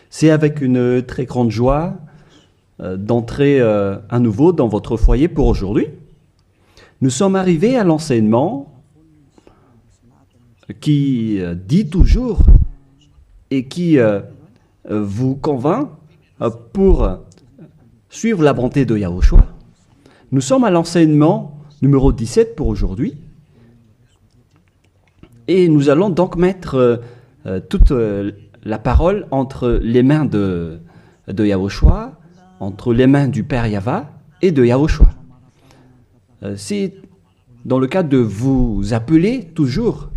C'est avec une très grande joie d'entrer à nouveau dans votre foyer pour aujourd'hui. Nous sommes arrivés à l'enseignement qui dit toujours et qui vous convainc pour suivre la bonté de Yahushua. Nous sommes à l'enseignement numéro 17 pour aujourd'hui. Et nous allons donc mettre toute la parole entre les mains de Yahushua, entre les mains du Père Yahva et de Yahushua. C'est dans le cadre de vous appeler toujours,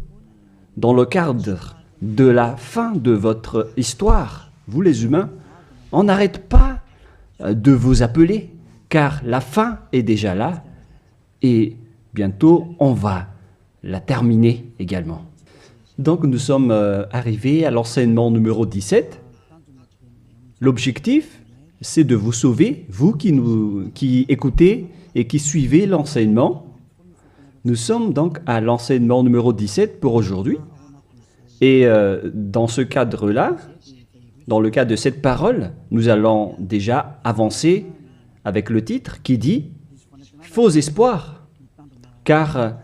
dans le cadre de la fin de votre histoire, vous les humains, on n'arrête pas de vous appeler, car la fin est déjà là et bientôt on va la terminer également. Donc nous sommes arrivés à l'enseignement numéro 17. L'objectif, c'est de vous sauver, vous qui écoutez et qui suivez l'enseignement. Nous sommes donc à l'enseignement numéro 17 pour aujourd'hui. Et dans ce cadre-là, dans le cadre de cette parole, nous allons déjà avancer avec le titre qui dit « Faux espoir », car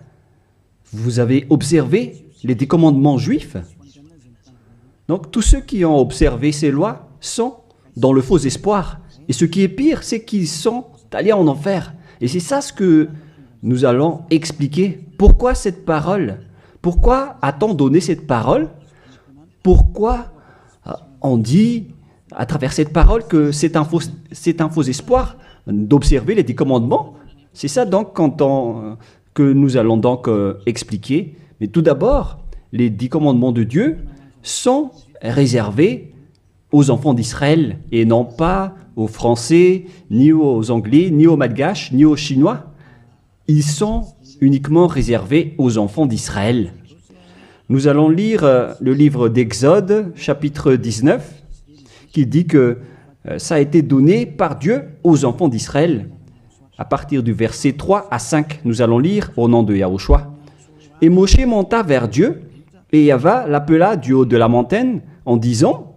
vous avez observé les 10 commandements juifs. Donc tous ceux qui ont observé ces lois sont dans le faux espoir. Et ce qui est pire, c'est qu'ils sont allés en enfer. Et c'est ça ce que nous allons expliquer. Pourquoi cette parole? Pourquoi a-t-on donné cette parole? Pourquoi on dit à travers cette parole que c'est un faux espoir d'observer les 10 commandements? C'est ça donc que nous allons donc expliquer. Mais tout d'abord, les 10 commandements de Dieu sont réservés aux enfants d'Israël et non pas aux Français, ni aux Anglais, ni aux Malgaches, ni aux Chinois. Ils sont uniquement réservés aux enfants d'Israël. Nous allons lire le livre d'Exode, chapitre 19, qui dit que ça a été donné par Dieu aux enfants d'Israël. À partir du verset 3 à 5, nous allons lire au nom de Yahushua. « Et Moshe monta vers Dieu, et Yahva l'appela du haut de la montagne en disant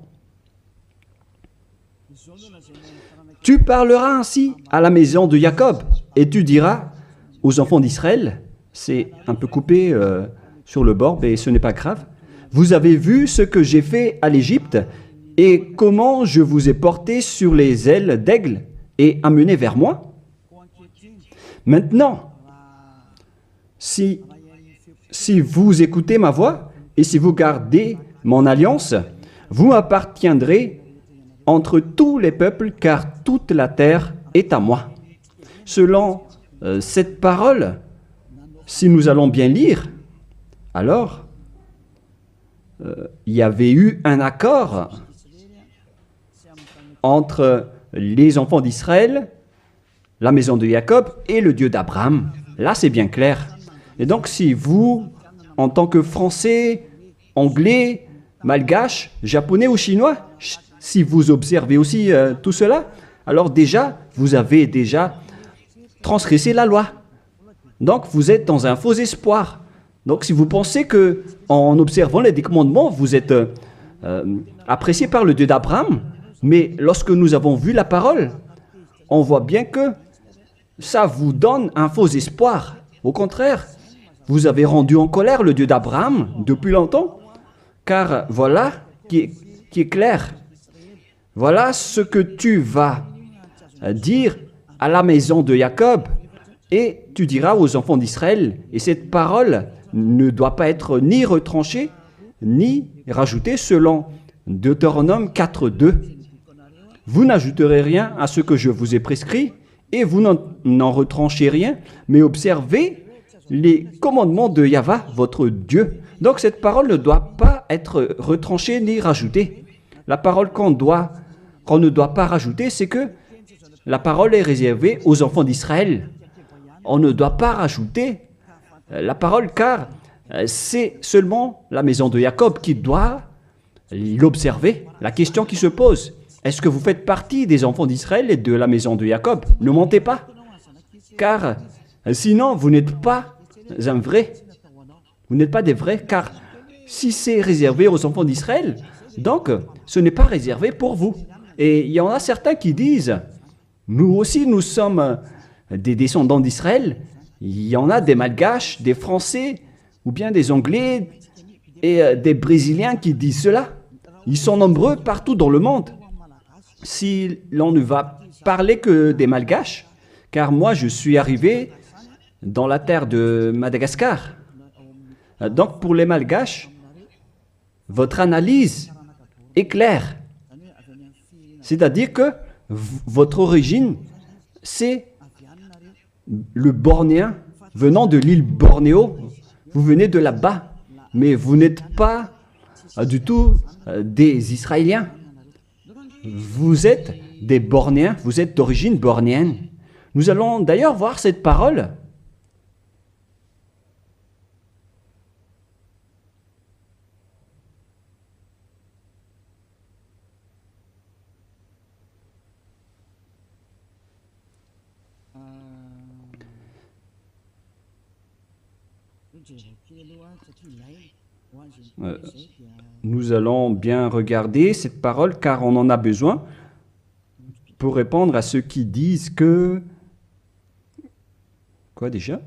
« Tu parleras ainsi à la maison de Jacob, et tu diras aux enfants d'Israël, c'est un peu coupé sur le bord, mais ce n'est pas grave. Vous avez vu ce que j'ai fait à l'Égypte et comment je vous ai porté sur les ailes d'aigle et amené vers moi. Maintenant, si vous écoutez ma voix et si vous gardez mon alliance, vous appartiendrez entre tous les peuples, car toute la terre est à moi. » Selon cette parole, si nous allons bien lire, alors il y avait eu un accord entre les enfants d'Israël, la maison de Jacob et le Dieu d'Abraham. Là, c'est bien clair. Et donc, si vous, en tant que Français, Anglais, Malgache, Japonais ou Chinois, si vous observez aussi tout cela, alors déjà, vous avez déjà transgressé la loi. Donc, vous êtes dans un faux espoir. Donc, si vous pensez qu'en observant les 10 commandements, vous êtes apprécié par le Dieu d'Abraham, mais lorsque nous avons vu la parole, on voit bien que ça vous donne un faux espoir. Au contraire, vous avez rendu en colère le Dieu d'Abraham depuis longtemps, car voilà qui est clair. Voilà ce que tu vas dire à la maison de Jacob, et tu diras aux enfants d'Israël. Et cette parole ne doit pas être ni retranchée, ni rajoutée selon Deutéronome 4.2. Vous n'ajouterez rien à ce que je vous ai prescrit, et vous n'en retranchez rien, mais observez les commandements de Yahva, votre Dieu. Donc cette parole ne doit pas être retranchée ni rajoutée. La parole qu'on ne doit pas rajouter, c'est que la parole est réservée aux enfants d'Israël. On ne doit pas rajouter la parole, car c'est seulement la maison de Jacob qui doit l'observer. La question qui se pose, est-ce que vous faites partie des enfants d'Israël et de la maison de Jacob? Ne mentez pas, car sinon vous n'êtes pas un vrai. Vous n'êtes pas des vrais, car si c'est réservé aux enfants d'Israël, donc ce n'est pas réservé pour vous. Et il y en a certains qui disent, nous aussi nous sommes des descendants d'Israël. Il y en a des Malgaches, des Français, ou bien des Anglais et des Brésiliens qui disent cela. Ils sont nombreux partout dans le monde. Si l'on ne va parler que des Malgaches, car moi je suis arrivé dans la terre de Madagascar. Donc pour les Malgaches, votre analyse est claire. C'est-à-dire que votre origine, c'est le Bornéen venant de l'île Bornéo. Vous venez de là-bas, mais vous n'êtes pas du tout des Israéliens. Vous êtes des Bornéens, vous êtes d'origine bornéenne. Nous allons d'ailleurs voir cette parole. Nous allons bien regarder cette parole car on en a besoin pour répondre à ceux qui disent que... Quoi déjà?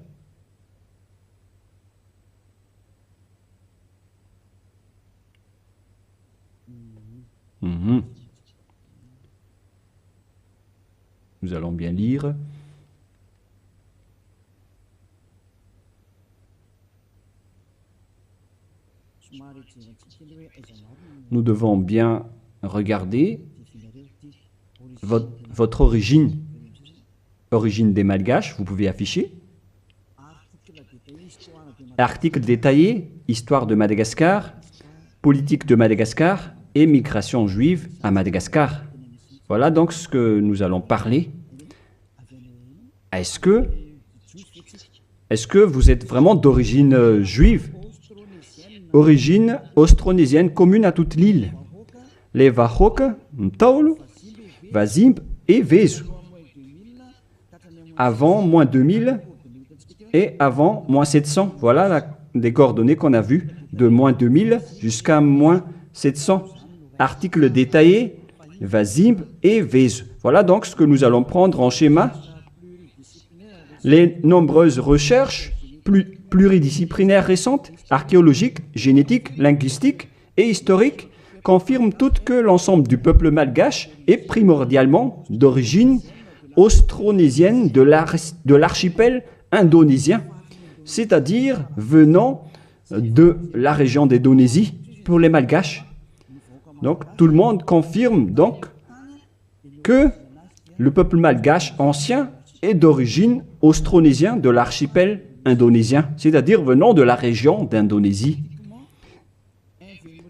Nous allons bien lire. Nous devons bien regarder votre origine des Malgaches, vous pouvez afficher. Article détaillé, histoire de Madagascar, politique de Madagascar et migration juive à Madagascar. Voilà donc ce que nous allons parler. Est-ce que vous êtes vraiment d'origine juive? Origine austronésienne commune à toute l'île. Les Wahok, Mtaulu, Wazimb et Vezu. Avant moins 2000 et avant moins 700. Voilà les coordonnées qu'on a vues de moins 2000 jusqu'à moins 700. Article détaillé, Wazimb et Vezu. Voilà donc ce que nous allons prendre en schéma. Les nombreuses recherches pluridisciplinaires récentes, archéologiques, génétiques, linguistiques et historiques, confirment toutes que l'ensemble du peuple malgache est primordialement d'origine austronésienne de l'archipel indonésien, c'est-à-dire venant de la région d'Indonésie pour les Malgaches. Donc tout le monde confirme donc que le peuple malgache ancien est d'origine austronésienne de l'archipel indonésien, c'est-à-dire venant de la région d'Indonésie.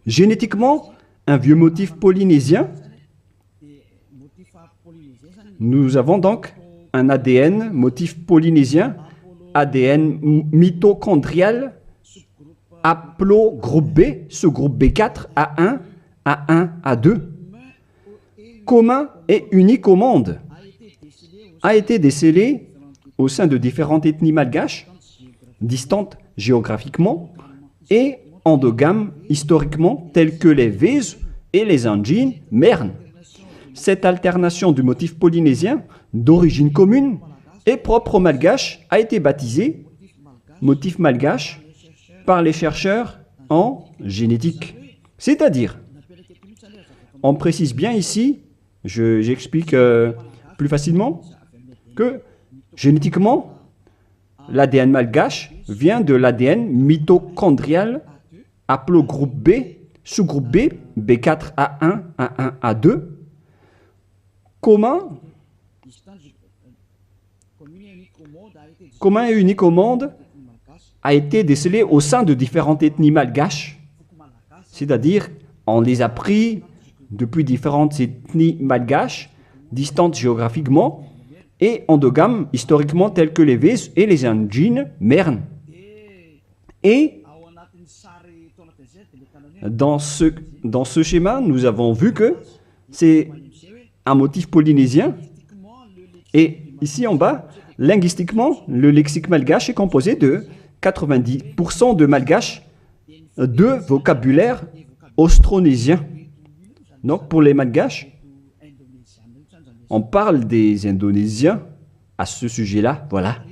Génétiquement, un vieux motif polynésien. Nous avons donc un ADN motif polynésien, ADN mitochondrial, haplogroupe B, sous-groupe B4, A1, A1, A2, commun et unique au monde, a été décelé au sein de différentes ethnies malgaches, distantes géographiquement et endogames historiquement, telles que les Vezu et les Anjin Mern. Cette alternation du motif polynésien d'origine commune et propre au malgache a été baptisée motif malgache par les chercheurs en génétique. C'est-à-dire, on précise bien ici, j'explique plus facilement, que génétiquement, l'ADN malgache vient de l'ADN mitochondrial haplogroupe B, sous-groupe B, B4, A1, A1, A2, commun et unique au monde, a été décelé au sein de différentes ethnies malgaches, c'est-à-dire on les a pris depuis différentes ethnies malgaches, distantes géographiquement, et endogames historiquement tels que les Vezu et les Anjin Mern. Et dans ce schéma, nous avons vu que c'est un motif polynésien. Et ici en bas, linguistiquement, le lexique malgache est composé de 90% de malgache de vocabulaire austronésien. Donc pour les Malgaches, on parle des Indonésiens à ce sujet-là, voilà.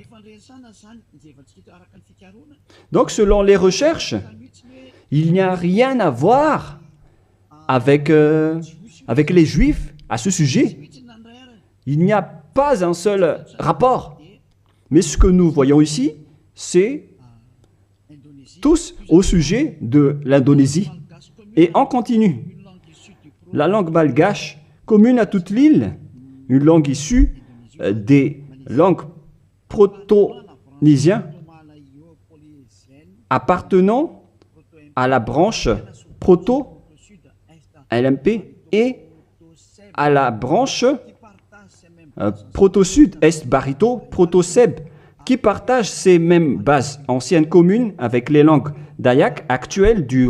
Donc selon les recherches, il n'y a rien à voir avec les Juifs à ce sujet. Il n'y a pas un seul rapport. Mais ce que nous voyons ici, c'est tous au sujet de l'Indonésie. Et on continue. La langue malgache, commune à toute l'île, une langue issue des langues proto-nésiennes appartenant à la branche proto-LMP et à la branche proto-sud-est barito, proto-seb, qui partagent ces mêmes bases anciennes communes avec les langues dayak actuelles du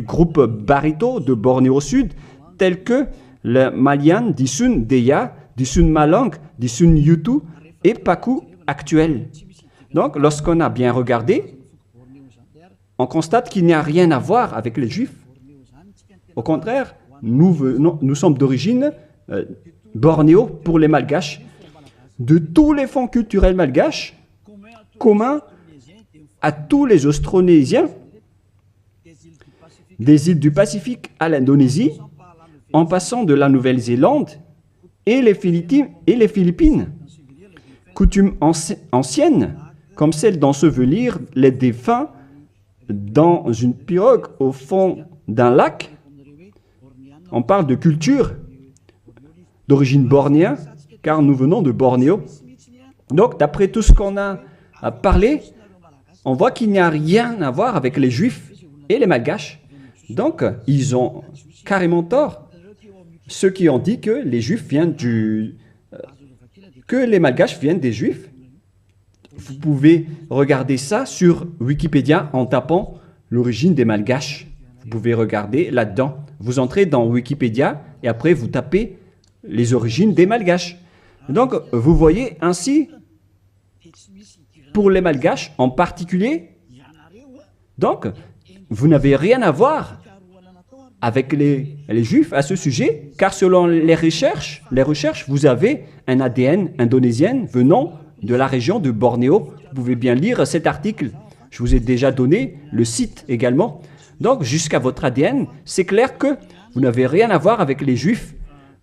groupe barito de Bornéo Sud, telles que le Malian, Disun Deya, Disun Malang, Disun Yutu et Paku actuel. Donc, lorsqu'on a bien regardé, on constate qu'il n'y a rien à voir avec les Juifs. Au contraire, nous sommes d'origine bornéo pour les Malgaches. De tous les fonds culturels malgaches, communs à tous les Austronésiens, des îles du Pacifique à l'Indonésie, en passant de la Nouvelle-Zélande et les Philippines. Coutumes anciennes, comme celle d'ensevelir les défunts dans une pirogue au fond d'un lac. On parle de culture d'origine bornéenne, car nous venons de Bornéo. Donc, d'après tout ce qu'on a parlé, on voit qu'il n'y a rien à voir avec les Juifs et les Malgaches. Donc, ils ont carrément tort. Ceux qui ont dit que les Juifs viennent que les Malgaches viennent des Juifs. Vous pouvez regarder ça sur Wikipédia en tapant l'origine des Malgaches. Vous pouvez regarder là-dedans. Vous entrez dans Wikipédia et après vous tapez les origines des Malgaches. Donc, vous voyez ainsi, pour les Malgaches en particulier, donc, vous n'avez rien à voir avec les Juifs à ce sujet, car selon les recherches, vous avez un ADN indonésien venant de la région de Bornéo. Vous pouvez bien lire cet article. Je vous ai déjà donné le site également. Donc, jusqu'à votre ADN, c'est clair que vous n'avez rien à voir avec les Juifs.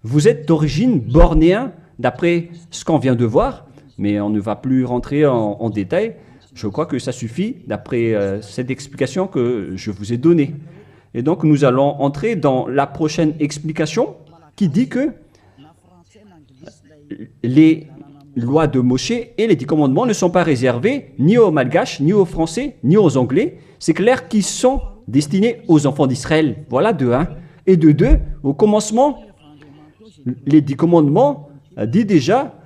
Vous êtes d'origine bornéenne, d'après ce qu'on vient de voir, mais on ne va plus rentrer en détail. Je crois que ça suffit d'après cette explication que je vous ai donnée. Et donc, nous allons entrer dans la prochaine explication qui dit que les lois de Moshe et les 10 commandements ne sont pas réservés ni aux Malgaches, ni aux Français, ni aux Anglais. C'est clair qu'ils sont destinés aux enfants d'Israël. Voilà de 1. Et de 2, au commencement, les 10 commandements dit déjà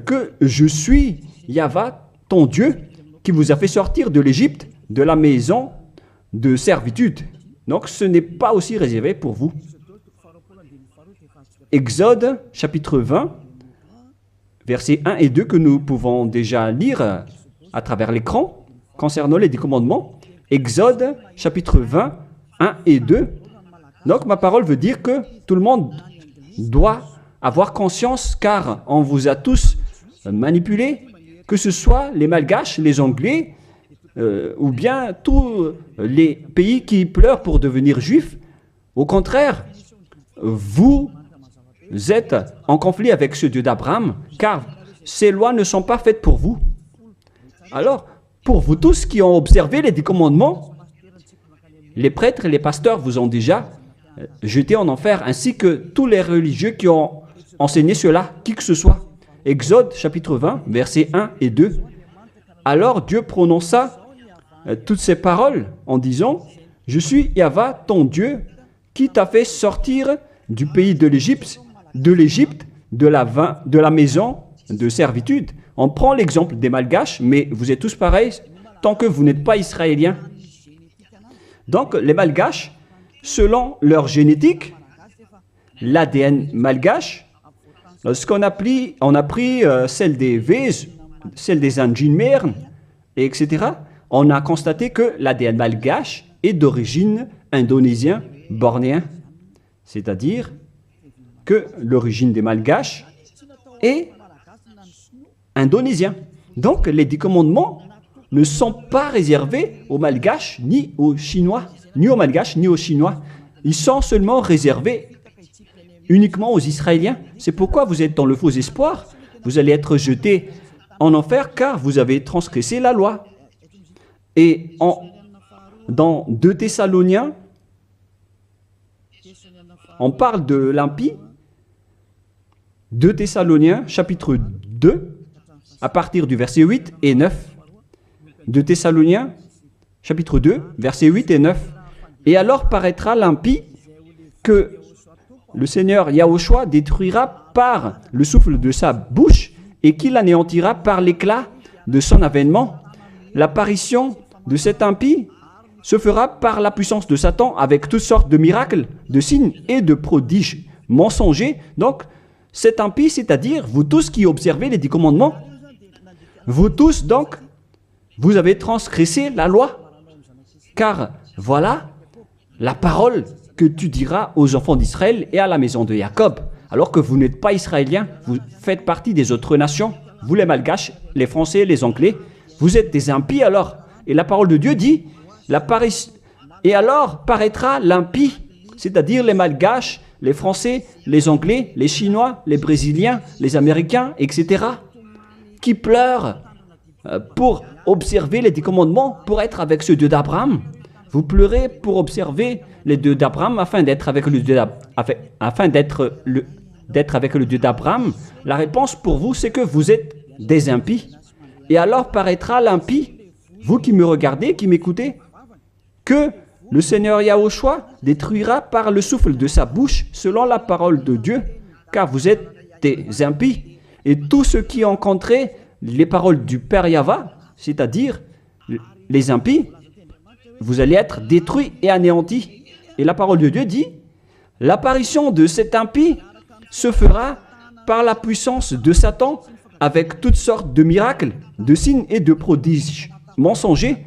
que je suis Yahva, ton Dieu, qui vous a fait sortir de l'Égypte, de la maison de servitude. Donc ce n'est pas aussi réservé pour vous. Exode, chapitre 20, versets 1 et 2 que nous pouvons déjà lire à travers l'écran concernant les 10 commandements. Exode, chapitre 20, 1 et 2. Donc ma parole veut dire que tout le monde doit avoir conscience, car on vous a tous manipulés, que ce soit les Malgaches, les Anglais, ou bien tous les pays qui pleurent pour devenir juifs. Au contraire, vous êtes en conflit avec ce Dieu d'Abraham, car ces lois ne sont pas faites pour vous. Alors, pour vous tous qui ont observé les 10 commandements, les prêtres et les pasteurs vous ont déjà jeté en enfer, ainsi que tous les religieux qui ont enseigné cela, qui que ce soit. Exode chapitre 20, versets 1 et 2. Alors Dieu prononça toutes ces paroles en disant « Je suis Yahva, ton Dieu, qui t'a fait sortir du pays de l'Égypte, de la maison de servitude. » On prend l'exemple des Malgaches, mais vous êtes tous pareils tant que vous n'êtes pas israéliens. Donc les Malgaches, selon leur génétique, l'ADN malgache, lorsqu'on a pris celle des Vèze, celle des Anjinmerne, etc., on a constaté que l'ADN malgache est d'origine indonésien bornéen, c'est-à-dire que l'origine des Malgaches est indonésien. Donc les 10 commandements ne sont pas réservés aux Malgaches ni aux Chinois, ni aux Malgaches ni aux Chinois. Ils sont seulement réservés uniquement aux Israéliens. C'est pourquoi vous êtes dans le faux espoir. Vous allez être jetés en enfer car vous avez transgressé la loi. Et dans 2 Thessaloniens, on parle de l'impie. 2 Thessaloniens, chapitre 2, à partir du verset 8 et 9. 2 Thessaloniens, chapitre 2, versets 8 et 9. Et alors paraîtra l'impie que le Seigneur Yahushua détruira par le souffle de sa bouche et qu'il anéantira par l'éclat de son avènement. L'apparition de cet impie se fera par la puissance de Satan avec toutes sortes de miracles, de signes et de prodiges mensongers. Donc, cet impie, c'est-à-dire vous tous qui observez les 10 commandements, vous tous donc, vous avez transgressé la loi. Car voilà la parole que tu diras aux enfants d'Israël et à la maison de Jacob. Alors que vous n'êtes pas israéliens, vous faites partie des autres nations. Vous les Malgaches, les Français, les Anglais, vous êtes des impies alors. Et la parole de Dieu dit, et alors paraîtra l'impie, c'est-à-dire les Malgaches, les Français, les Anglais, les Chinois, les Brésiliens, les Américains, etc., qui pleurent pour observer les 10 commandements, pour être avec ce Dieu d'Abraham. Vous pleurez pour observer les Dieux d'Abraham afin d'être avec le Dieu avec le Dieu d'Abraham. La réponse pour vous, c'est que vous êtes des impies. Et alors paraîtra l'impie, vous qui me regardez, qui m'écoutez, que le Seigneur Yahushua détruira par le souffle de sa bouche selon la parole de Dieu, car vous êtes des impies. Et tous ceux qui ont rencontré les paroles du Père Yahva, c'est-à-dire les impies, vous allez être détruits et anéantis. Et la parole de Dieu dit, l'apparition de cet impie se fera par la puissance de Satan avec toutes sortes de miracles, de signes et de prodiges mensongers.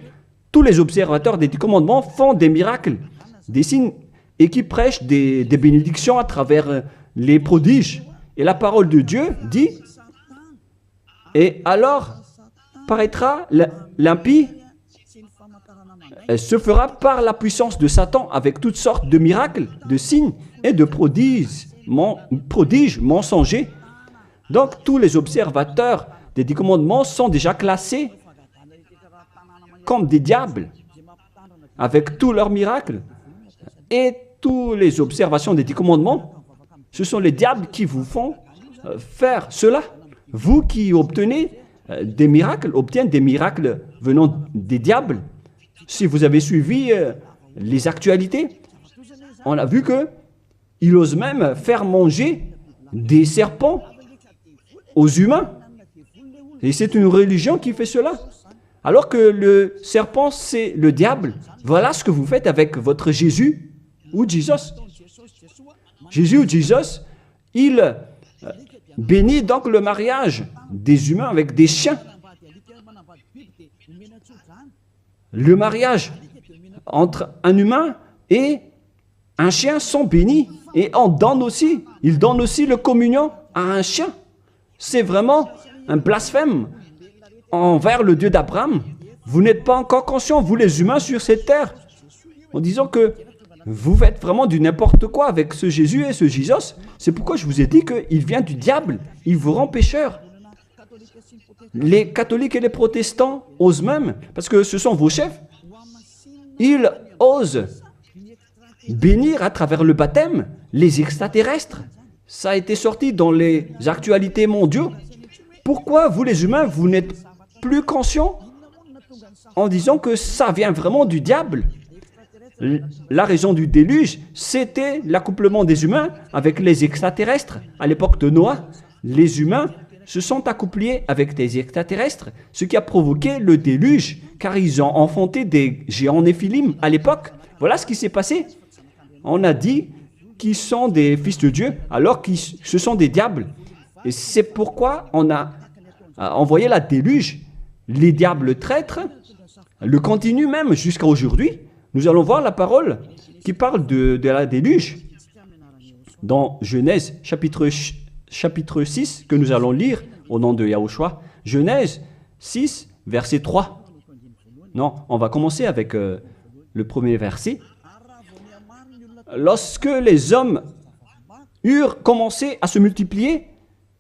Tous les observateurs des 10 commandements font des miracles, des signes et qui prêchent des bénédictions à travers les prodiges. Et la parole de Dieu dit, et alors paraîtra l'impie, elle se fera par la puissance de Satan avec toutes sortes de miracles, de signes et de prodiges mensongers. Donc tous les observateurs des 10 commandements sont déjà classés comme des diables avec tous leurs miracles. Et toutes les observations des 10 commandements, ce sont les diables qui vous font faire cela. Vous qui obtenez des miracles, obtiennent des miracles venant des diables. Si vous avez suivi les actualités, on a vu qu'il ose même faire manger des serpents aux humains. Et c'est une religion qui fait cela. Alors que le serpent, c'est le diable. Voilà ce que vous faites avec votre Jésus ou Jesus. Jésus ou Jesus, il bénit donc le mariage des humains avec des chiens. Le mariage entre un humain et un chien sont bénis. Et il donne aussi le communion à un chien. C'est vraiment un blasphème envers le Dieu d'Abraham. Vous n'êtes pas encore conscients, vous les humains sur cette terre, en disant que vous faites vraiment du n'importe quoi avec ce Jésus et ce Jesus. C'est pourquoi je vous ai dit qu'il vient du diable. Il vous rend pécheur. Les catholiques et les protestants osent même, parce que ce sont vos chefs, ils osent bénir à travers le baptême les extraterrestres. Ça a été sorti dans les actualités mondiaux. Pourquoi vous les humains, vous n'êtes plus conscients en disant que ça vient vraiment du diable? La raison du déluge, c'était l'accouplement des humains avec les extraterrestres. À l'époque de Noah, les humains se sont accouplés avec des extraterrestres, ce qui a provoqué le déluge, car ils ont enfanté des géants néphilim à l'époque. Voilà ce qui s'est passé. On a dit qu'ils sont des fils de Dieu, alors que ce sont des diables. Et c'est pourquoi on a envoyé la déluge. Les diables traîtres le continuent même jusqu'à aujourd'hui. Nous allons voir la parole qui parle de la déluge dans Genèse chapitre 6 que nous allons lire au nom de Yahushua. Genèse 6, verset 3. Non, on va commencer avec le premier verset. Lorsque les hommes eurent commencé à se multiplier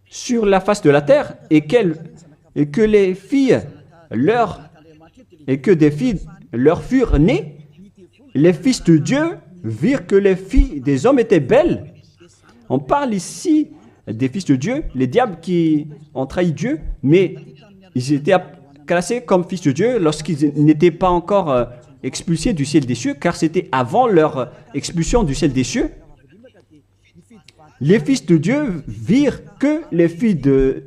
sur la face de la terre et que des filles leur furent nées, les fils de Dieu virent que les filles des hommes étaient belles. On parle ici des fils de Dieu, les diables qui ont trahi Dieu, mais ils étaient classés comme fils de Dieu lorsqu'ils n'étaient pas encore expulsés du ciel des cieux, car c'était avant leur expulsion du ciel des cieux. Les fils de Dieu virent que les filles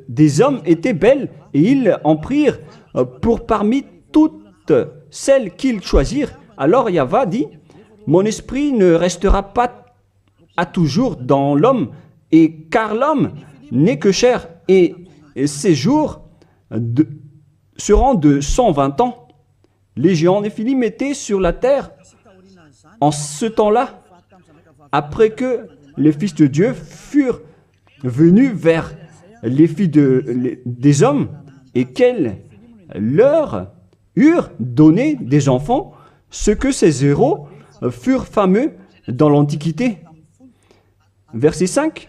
des hommes étaient belles, et ils en prirent pour parmi toutes celles qu'ils choisirent. Alors Yahva dit, « Mon esprit ne restera pas à toujours dans l'homme, et car l'homme n'est que chair, et ses jours seront de 120 ans. » Les géants Néphilim étaient sur la terre en ce temps-là, après que les fils de Dieu furent venus vers les filles des hommes et qu'elles leur eurent donné des enfants, ce que ces héros furent fameux dans l'Antiquité. Verset 5.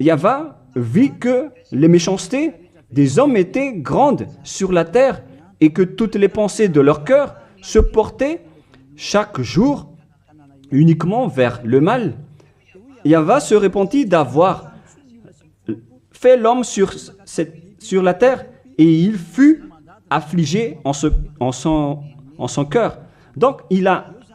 Yahva vit que les méchancetés des hommes étaient grandes sur la terre et que toutes les pensées de leur cœur se portaient chaque jour uniquement vers le mal. Yahva se repentit d'avoir fait l'homme sur la terre et il fut affligé en son cœur. Donc,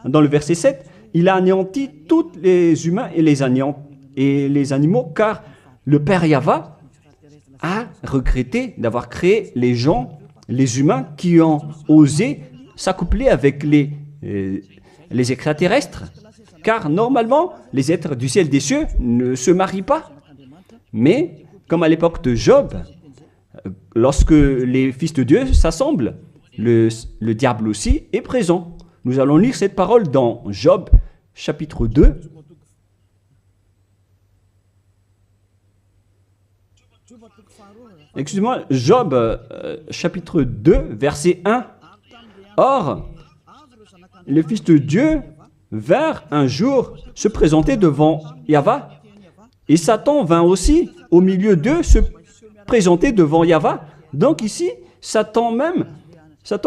dans le verset 7, il a anéanti tous les humains et les animaux, car le Père Yahva a regretté d'avoir créé les gens, les humains qui ont osé s'accoupler avec les extraterrestres. Car normalement, les êtres du ciel des cieux ne se marient pas. Mais, comme à l'époque de Job, lorsque les fils de Dieu s'assemblent, le diable aussi est présent. Nous allons lire cette parole dans Job, chapitre 2. Excusez-moi, Job, chapitre 2, verset 1. Or, les fils de Dieu vinrent un jour se présenter devant Yahva, et Satan vint aussi au milieu d'eux se présenter devant Yahva. Donc ici, Satan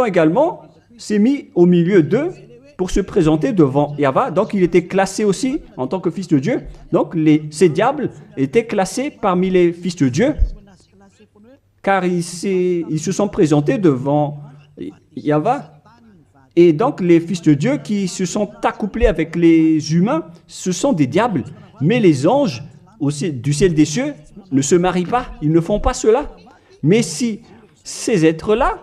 également s'est mis au milieu d'eux pour se présenter devant Yahva. Donc il était classé aussi en tant que fils de Dieu. Donc ces diables étaient classés parmi les fils de Dieu, car ils se sont présentés devant Yahva. Et donc les fils de Dieu qui se sont accouplés avec les humains, ce sont des diables. Mais les anges aussi, du ciel des cieux ne se marient pas, ils ne font pas cela. Mais si ces êtres-là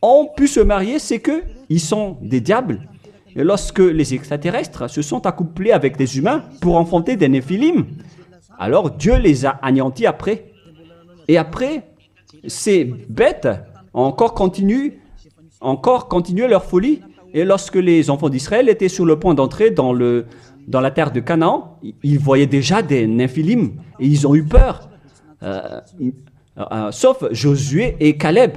ont pu se marier, c'est qu'ils sont des diables. Et lorsque les extraterrestres se sont accouplés avec des humains pour enfanter des Néphilim, alors Dieu les a anéantis après. Et après, ces bêtes ont encore continué leur folie. Et lorsque les enfants d'Israël étaient sur le point d'entrer dans la terre de Canaan, ils voyaient déjà des Néphilim et ils ont eu peur, sauf Josué et Caleb.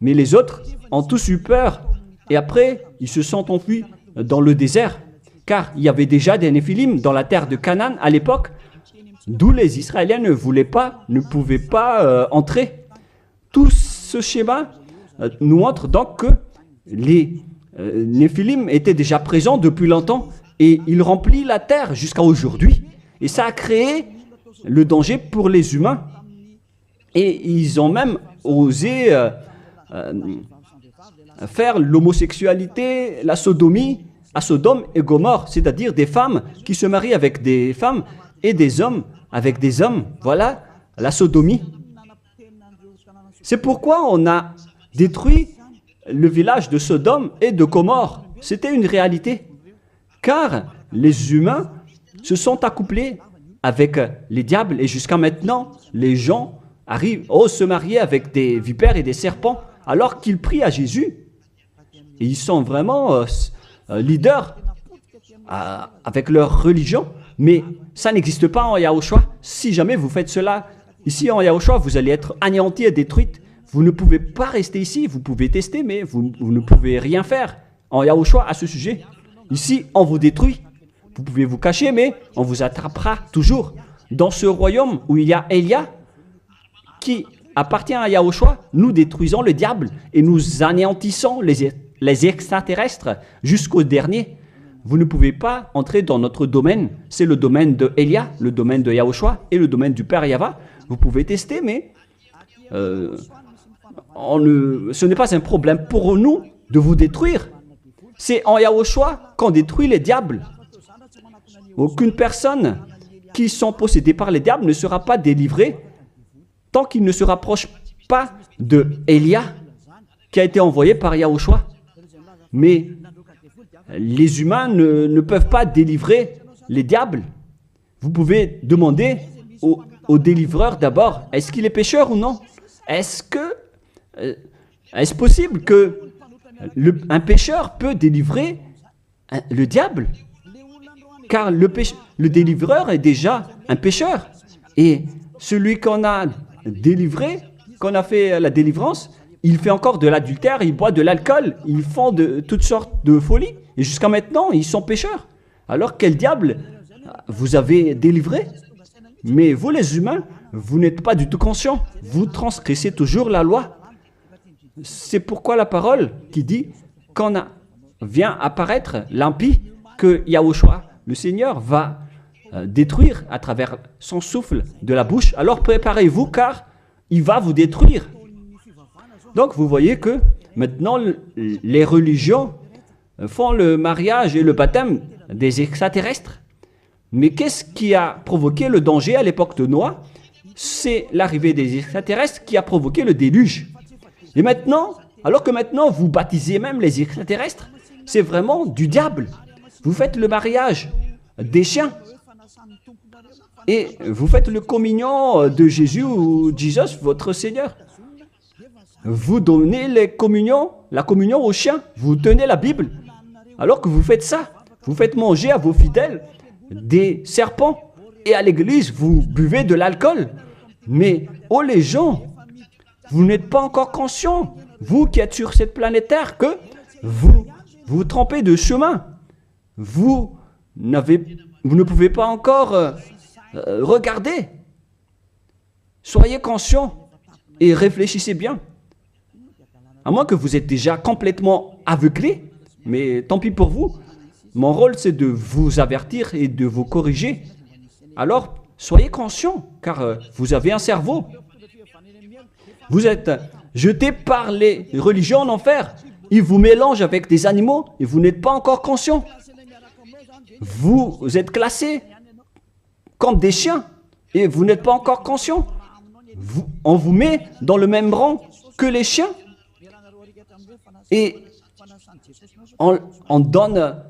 Mais les autres ont tous eu peur et après ils se sont enfuis dans le désert, car il y avait déjà des Néphilim dans la terre de Canaan à l'époque, d'où les Israéliens ne pouvaient pas entrer. Tout ce schéma nous montre donc que les Néphilim étaient déjà présents depuis longtemps et ils remplissent la terre jusqu'à aujourd'hui. Et ça a créé le danger pour les humains. Et ils ont même osé faire l'homosexualité, la sodomie à Sodome et Gomorrhe, c'est-à-dire des femmes qui se marient avec des femmes et des hommes avec des hommes. Voilà la sodomie. C'est pourquoi on a détruit le village de Sodome et de Gomorrhe. C'était une réalité. Car les humains se sont accouplés avec les diables et jusqu'à maintenant, les gens osent se marier avec des vipères et des serpents alors qu'ils prient à Jésus. Et ils sont vraiment leaders avec leur religion. Mais ça n'existe pas en Yahushua. Si jamais vous faites cela ici en Yahushua, vous allez être anéantis et détruits. Vous ne pouvez pas rester ici. Vous pouvez tester, mais vous ne pouvez rien faire en Yahushua à ce sujet. Ici, on vous détruit. Vous pouvez vous cacher, mais on vous attrapera toujours. Dans ce royaume où il y a Elia, qui appartient à Yahushua, nous détruisons le diable et nous anéantissons les extraterrestres jusqu'au dernier. Vous ne pouvez pas entrer dans notre domaine. C'est le domaine de Elia, le domaine de Yahushua et le domaine du Père Yahva. Vous pouvez tester, mais ce n'est pas un problème pour nous de vous détruire. C'est en Yahushua qu'on détruit les diables. Aucune personne qui sont possédées par les diables ne sera pas délivrée tant qu'il ne se rapproche pas de Elia qui a été envoyé par Yahushua. Mais les humains ne peuvent pas délivrer les diables. Vous pouvez demander au délivreur d'abord, est-ce qu'il est pécheur ou non? Est-ce possible que un pécheur peut délivrer le diable? Car le délivreur est déjà un pécheur. Et celui qu'on a délivré, qu'on a fait la délivrance, il fait encore de l'adultère, il boit de l'alcool, ils font de toutes sortes de folies. Et jusqu'à maintenant, ils sont pécheurs. Alors quel diable vous avez délivré? Mais vous les humains, vous n'êtes pas du tout conscients. Vous transgressez toujours la loi. C'est pourquoi la parole qui dit quand vient apparaître l'impie, que Yahushua, le Seigneur, va détruire à travers son souffle de la bouche. Alors préparez-vous car il va vous détruire. Donc vous voyez que maintenant les religions font le mariage et le baptême des extraterrestres. Mais qu'est-ce qui a provoqué le danger à l'époque de Noé? C'est l'arrivée des extraterrestres qui a provoqué le déluge. Et maintenant, alors que maintenant vous baptisez même les extraterrestres, c'est vraiment du diable. Vous faites le mariage des chiens. Et vous faites le communion de Jésus ou Jesus, votre Seigneur. Vous donnez la communion aux chiens. Vous tenez la Bible. Alors que vous faites ça, vous faites manger à vos fidèles des serpents. Et à l'église, vous buvez de l'alcool. Mais, oh les gens, vous n'êtes pas encore conscients, vous qui êtes sur cette planète Terre, que vous trompez de chemin. Vous ne pouvez pas encore regarder. Soyez conscients et réfléchissez bien. À moins que vous êtes déjà complètement aveuglé, mais tant pis pour vous. Mon rôle, c'est de vous avertir et de vous corriger. Alors, soyez conscients, car vous avez un cerveau. Vous êtes jetés par les religions en enfer. Ils vous mélangent avec des animaux et vous n'êtes pas encore conscients. Vous êtes classés comme des chiens et vous n'êtes pas encore conscients. On vous met dans le même rang que les chiens. Et on donne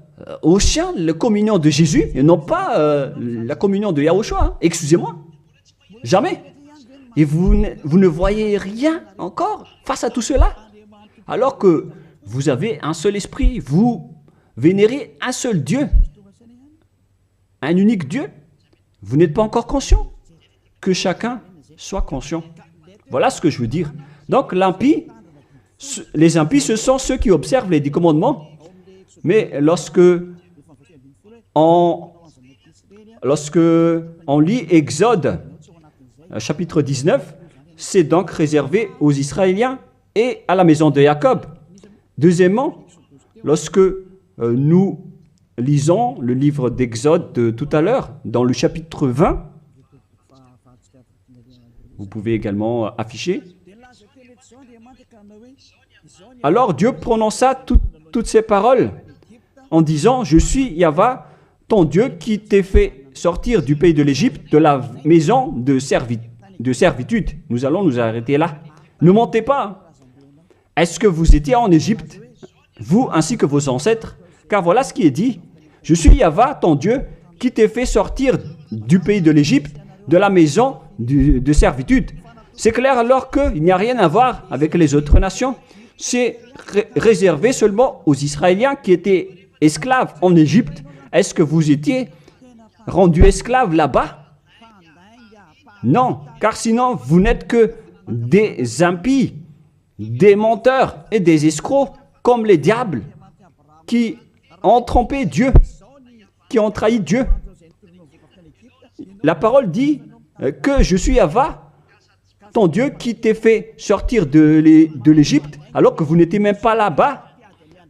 aux chiens la communion de Jésus et non pas la communion de Yahushua. Excusez-moi. Jamais. Et vous ne voyez rien encore face à tout cela. Alors que vous avez un seul esprit, vous vénérez un seul Dieu, un unique Dieu. Vous n'êtes pas encore conscient. Que chacun soit conscient. Voilà ce que je veux dire. Donc les impies, ce sont ceux qui observent les 10 commandements. Mais lorsque on lit Exode, chapitre 19, c'est donc réservé aux Israéliens et à la maison de Jacob. Deuxièmement, lorsque nous lisons le livre d'Exode de tout à l'heure, dans le chapitre 20, vous pouvez également afficher. Alors Dieu prononça toutes ces paroles en disant « Je suis Yahva, ton Dieu, qui t'ai fait sortir du pays de l'Égypte, de la maison de servitude. » Nous allons nous arrêter là. Ne montez pas. Est-ce que vous étiez en Égypte, vous ainsi que vos ancêtres? Car voilà ce qui est dit. « Je suis Yahva, ton Dieu, qui t'ai fait sortir du pays de l'Égypte, de la maison de servitude. » C'est clair alors qu'il n'y a rien à voir avec les autres nations. c'est réservé seulement aux Israéliens qui étaient esclaves en Égypte. Est-ce que vous étiez rendus esclaves là-bas? Non, car sinon vous n'êtes que des impies, des menteurs et des escrocs comme les diables qui ont trompé Dieu, qui ont trahi Dieu. La parole dit que je suis Yahva, ton Dieu qui t'ai fait sortir de l'Égypte alors que vous n'étiez même pas là-bas.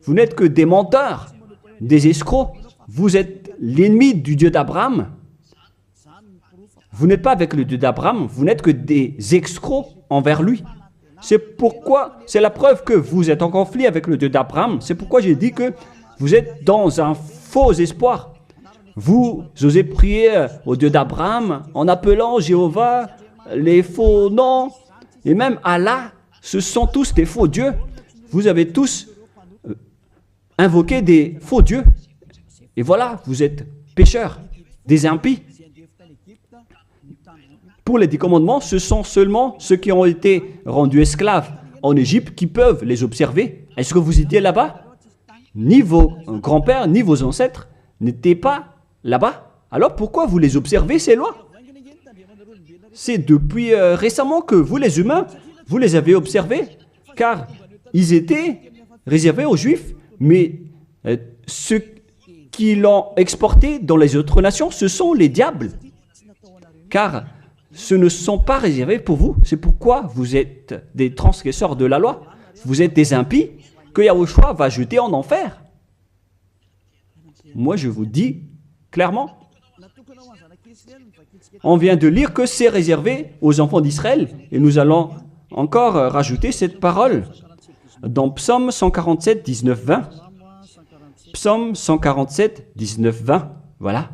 Vous n'êtes que des menteurs, des escrocs. Vous êtes l'ennemi du Dieu d'Abraham. Vous n'êtes pas avec le Dieu d'Abraham, vous n'êtes que des escrocs envers lui. C'est pourquoi, c'est la preuve que vous êtes en conflit avec le Dieu d'Abraham. C'est pourquoi j'ai dit que vous êtes dans un faux espoir. Vous osez prier au Dieu d'Abraham en appelant Jéhovah les faux noms. Et même Allah, ce sont tous des faux dieux. Vous avez tous invoqué des faux dieux. Et voilà, vous êtes pécheurs, des impies. Pour les 10 commandements, ce sont seulement ceux qui ont été rendus esclaves en Égypte qui peuvent les observer. Est-ce que vous étiez là-bas? Ni vos grands-pères, ni vos ancêtres n'étaient pas là-bas. Alors pourquoi vous les observez, ces lois? C'est depuis récemment que vous, les humains, vous les avez observés, car ils étaient réservés aux Juifs, mais ceux qui l'ont exporté dans les autres nations, ce sont les diables. Car ce ne sont pas réservés pour vous. C'est pourquoi vous êtes des transgresseurs de la loi. Vous êtes des impies que Yahushua va jeter en enfer. Moi, je vous dis clairement, on vient de lire que c'est réservé aux enfants d'Israël. Et nous allons encore rajouter cette parole dans Psaume 147, 19, 20. Psaume 147, 19, 20. Voilà.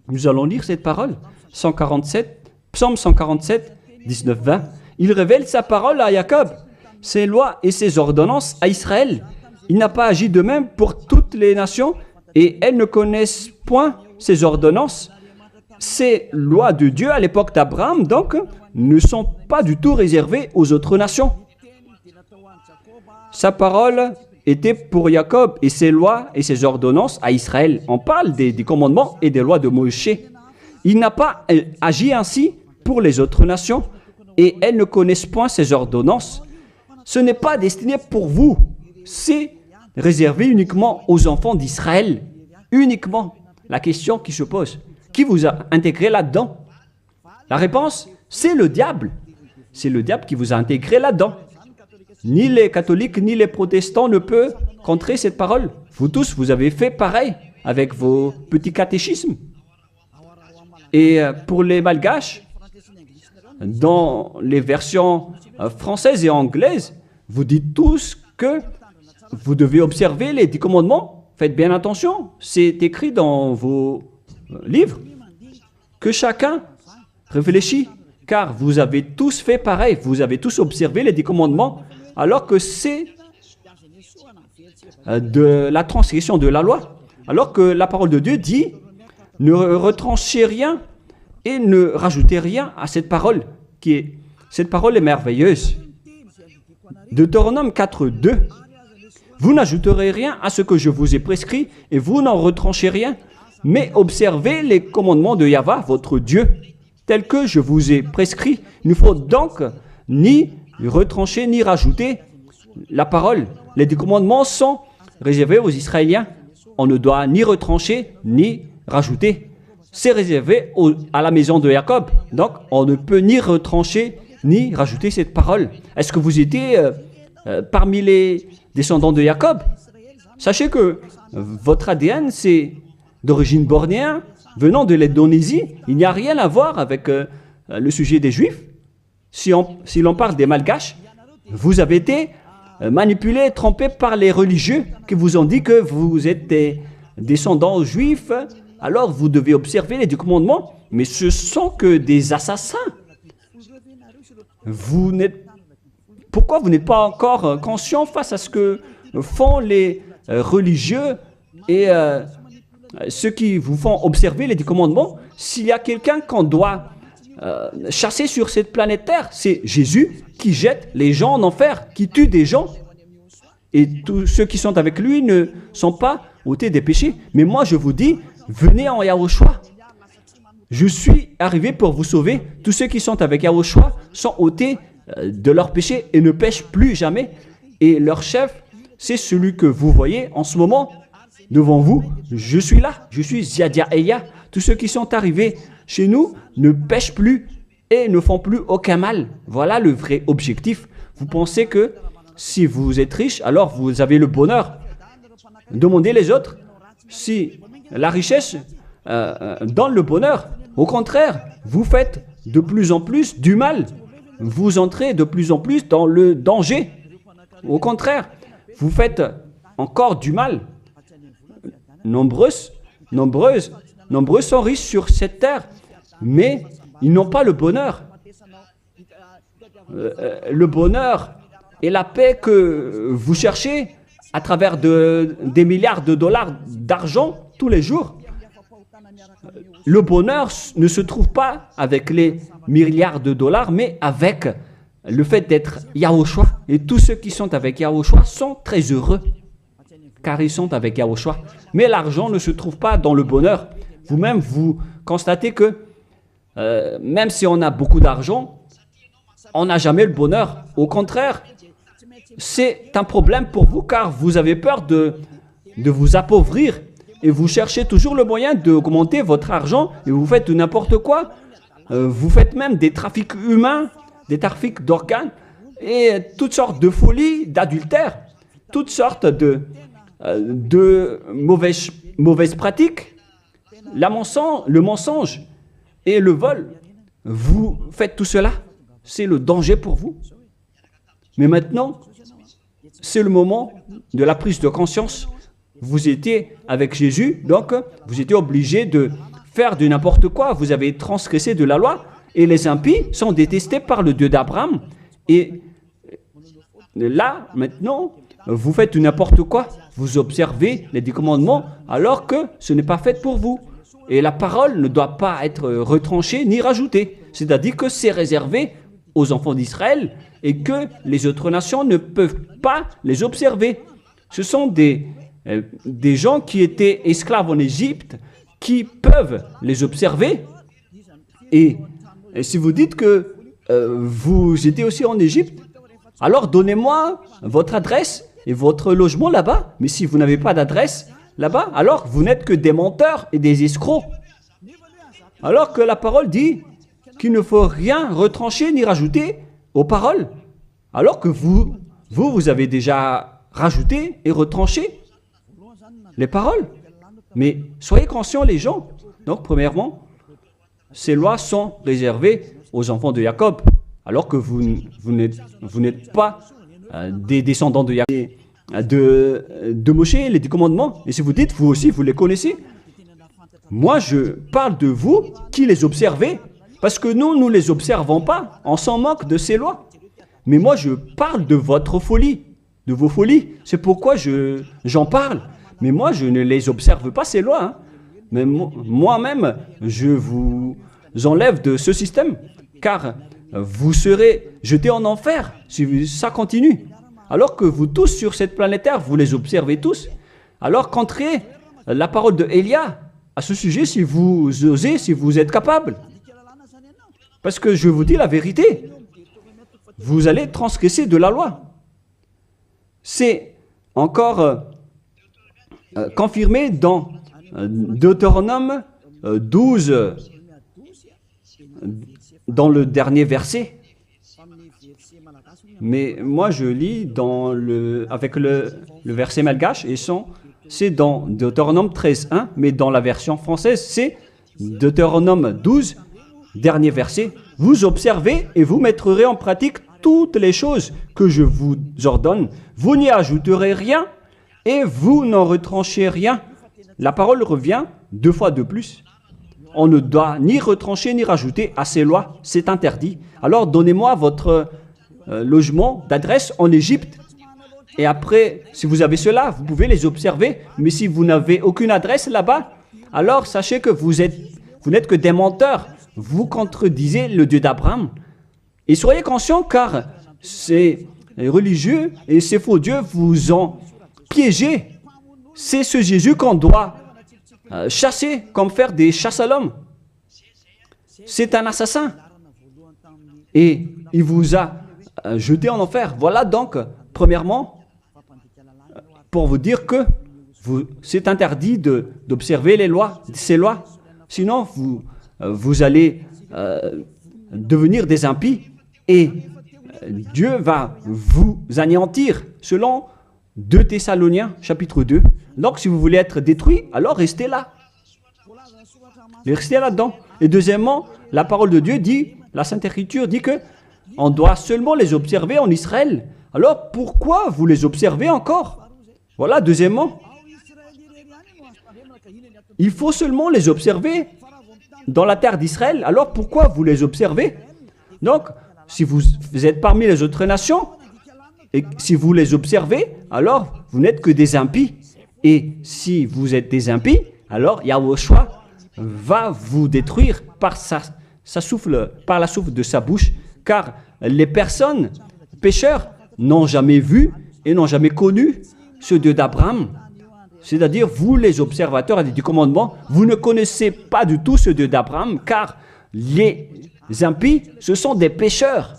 Nous allons lire cette parole. Psaume 147, 19, 20. Il révèle sa parole à Jacob, ses lois et ses ordonnances à Israël. Il n'a pas agi de même pour toutes les nations et elles ne connaissent point ses ordonnances. Ces lois de Dieu à l'époque d'Abraham, donc, ne sont pas du tout réservées aux autres nations. Sa parole était pour Jacob et ses lois et ses ordonnances à Israël. On parle des commandements et des lois de Moïse. Il n'a pas agi ainsi pour les autres nations et elles ne connaissent point ses ordonnances. Ce n'est pas destiné pour vous, c'est réservé uniquement aux enfants d'Israël. Uniquement. La question qui se pose, qui vous a intégré là-dedans? La réponse, c'est le diable. C'est le diable qui vous a intégré là-dedans. Ni les catholiques, ni les protestants ne peuvent contrer cette parole. Vous tous, vous avez fait pareil avec vos petits catéchismes. Et pour les malgaches, dans les versions françaises et anglaises, vous dites tous que vous devez observer les 10 commandements. Faites bien attention, c'est écrit dans vos livres. Que chacun réfléchit, car vous avez tous fait pareil. Vous avez tous observé les 10 commandements, alors que c'est de la transgression de la loi. Alors que la parole de Dieu dit, ne retranchez rien et ne rajoutez rien à cette parole. Cette parole est merveilleuse. Deutéronome 4, 2. Vous n'ajouterez rien à ce que je vous ai prescrit et vous n'en retranchez rien, mais observez les commandements de Yahva, votre Dieu, tels que je vous ai prescrits. Il ne faut donc ni retrancher ni rajouter la parole. Les 10 commandements sont réservés aux Israéliens. On ne doit ni retrancher ni rajouter. C'est réservé à la maison de Jacob. Donc, on ne peut ni retrancher ni rajouter cette parole. Est-ce que vous étiez parmi les descendants de Jacob? Sachez que votre ADN, c'est d'origine bornéenne, venant de l'Indonésie. Il n'y a rien à voir avec le sujet des Juifs. Si l'on parle des Malgaches, vous avez été manipulés, trompés par les religieux qui vous ont dit que vous êtes des descendants juifs, alors vous devez observer les 10 commandements, mais ce sont que des assassins. Pourquoi vous n'êtes pas encore conscient face à ce que font les religieux et ceux qui vous font observer les 10 commandements? S'il y a quelqu'un qu'on doit chassés sur cette planète Terre. C'est Jésus qui jette les gens en enfer, qui tue des gens. Et tous ceux qui sont avec lui ne sont pas ôtés des péchés. Mais moi, je vous dis, venez en Yahushua. Je suis arrivé pour vous sauver. Tous ceux qui sont avec Yahushua sont ôtés de leurs péchés et ne pêchent plus jamais. Et leur chef, c'est celui que vous voyez en ce moment devant vous. Je suis là, je suis Ziadia Eya. Tous ceux qui sont arrivés chez nous ne pêchent plus et ne font plus aucun mal. Voilà le vrai objectif. Vous pensez que si vous êtes riche, alors vous avez le bonheur. Demandez les autres si la richesse donne le bonheur. Au contraire, vous faites de plus en plus du mal. Vous entrez de plus en plus dans le danger. Au contraire, vous faites encore du mal. Nombreux sont riches sur cette terre, mais ils n'ont pas le bonheur. Le bonheur et la paix que vous cherchez à travers des milliards de dollars d'argent tous les jours. Le bonheur ne se trouve pas avec les milliards de dollars, mais avec le fait d'être Yahushua. Et tous ceux qui sont avec Yahushua sont très heureux, car ils sont avec Yahushua. Mais l'argent ne se trouve pas dans le bonheur. Vous-même, vous constatez que même si on a beaucoup d'argent, on n'a jamais le bonheur. Au contraire, c'est un problème pour vous, car vous avez peur de vous appauvrir. Et vous cherchez toujours le moyen d'augmenter votre argent et vous faites n'importe quoi. Vous faites même des trafics humains, des trafics d'organes et toutes sortes de folies, d'adultère, toutes sortes de mauvaises pratiques, le mensonge et le vol. Vous faites tout cela. C'est le danger pour vous. Mais maintenant, c'est le moment de la prise de conscience. Vous étiez avec Jésus, donc vous étiez obligé de faire de n'importe quoi. Vous avez transgressé de la loi et les impies sont détestés par le Dieu d'Abraham. Et là, maintenant, vous faites n'importe quoi. Vous observez les 10 commandements alors que ce n'est pas fait pour vous. Et la parole ne doit pas être retranchée ni rajoutée. C'est-à-dire que c'est réservé aux enfants d'Israël et que les autres nations ne peuvent pas les observer. Ce sont des gens qui étaient esclaves en Égypte qui peuvent les observer. Et si vous dites que vous étiez aussi en Égypte, alors donnez-moi votre adresse et votre logement là-bas. Mais si vous n'avez pas d'adresse là-bas, alors vous n'êtes que des menteurs et des escrocs. Alors que la parole dit qu'il ne faut rien retrancher ni rajouter aux paroles. Alors que vous avez déjà rajouté et retranché les paroles. Mais soyez conscients les gens. Donc premièrement, ces lois sont réservées aux enfants de Jacob. Alors que vous n'êtes pas des descendants de Jacob, de Moshe, les 10 commandements. Et si vous dites, vous aussi, vous les connaissez. Moi, je parle de vous qui les observez. Parce que nous ne les observons pas. On s'en moque de ces lois. Mais moi, je parle de votre folie, de vos folies. C'est pourquoi j'en parle. Mais moi, je ne les observe pas, ces lois. Hein. Mais moi-même, je vous enlève de ce système. Car vous serez jetés en enfer si ça continue. Alors que vous tous sur cette planète Terre, vous les observez tous. Alors qu'entrez la parole de Élia à ce sujet si vous osez, si vous êtes capable. Parce que je vous dis la vérité. Vous allez transgresser de la loi. C'est encore confirmé dans Deutéronome 12, dans le dernier verset. Mais moi, je lis avec le verset malgache, et c'est dans Deutéronome 13.1, mais dans la version française, c'est Deutéronome 12, dernier verset. Vous observez et vous mettrez en pratique toutes les choses que je vous ordonne. Vous n'y ajouterez rien et vous n'en retranchez rien. La parole revient 2 fois de plus. On ne doit ni retrancher ni rajouter à ces lois. C'est interdit. Alors donnez-moi votre logement d'adresse en Égypte. Et après, si vous avez cela, vous pouvez les observer. Mais si vous n'avez aucune adresse là-bas, alors sachez que vous n'êtes que des menteurs. vous contredisez le Dieu d'Abraham. Et soyez conscients car ces religieux et ces faux dieux vous ont piégé. C'est ce Jésus qu'on doit chasser, comme faire des chasses à l'homme. C'est un assassin. Et il vous a jeté en enfer. Voilà donc, premièrement, pour vous dire que c'est interdit d'observer les lois, ces lois. Sinon, vous allez devenir des impies et Dieu va vous anéantir, selon 2 Thessaloniciens, chapitre 2. Donc, si vous voulez être détruit, alors restez là. Restez là-dedans. Et deuxièmement, la parole de Dieu dit, la Sainte Écriture dit que on doit seulement les observer en Israël. Alors, pourquoi vous les observez encore? Voilà, deuxièmement. Il faut seulement les observer dans la terre d'Israël. Alors, pourquoi vous les observez? Donc, si vous êtes parmi les autres nations, et si vous les observez, alors vous n'êtes que des impies. Et si vous êtes des impies, alors Yahushua va vous détruire par la souffle de sa bouche, car les personnes pécheurs n'ont jamais vu et n'ont jamais connu ce Dieu d'Abraham. C'est-à-dire, vous les observateurs du commandement, vous ne connaissez pas du tout ce Dieu d'Abraham, car les impies, ce sont des pécheurs.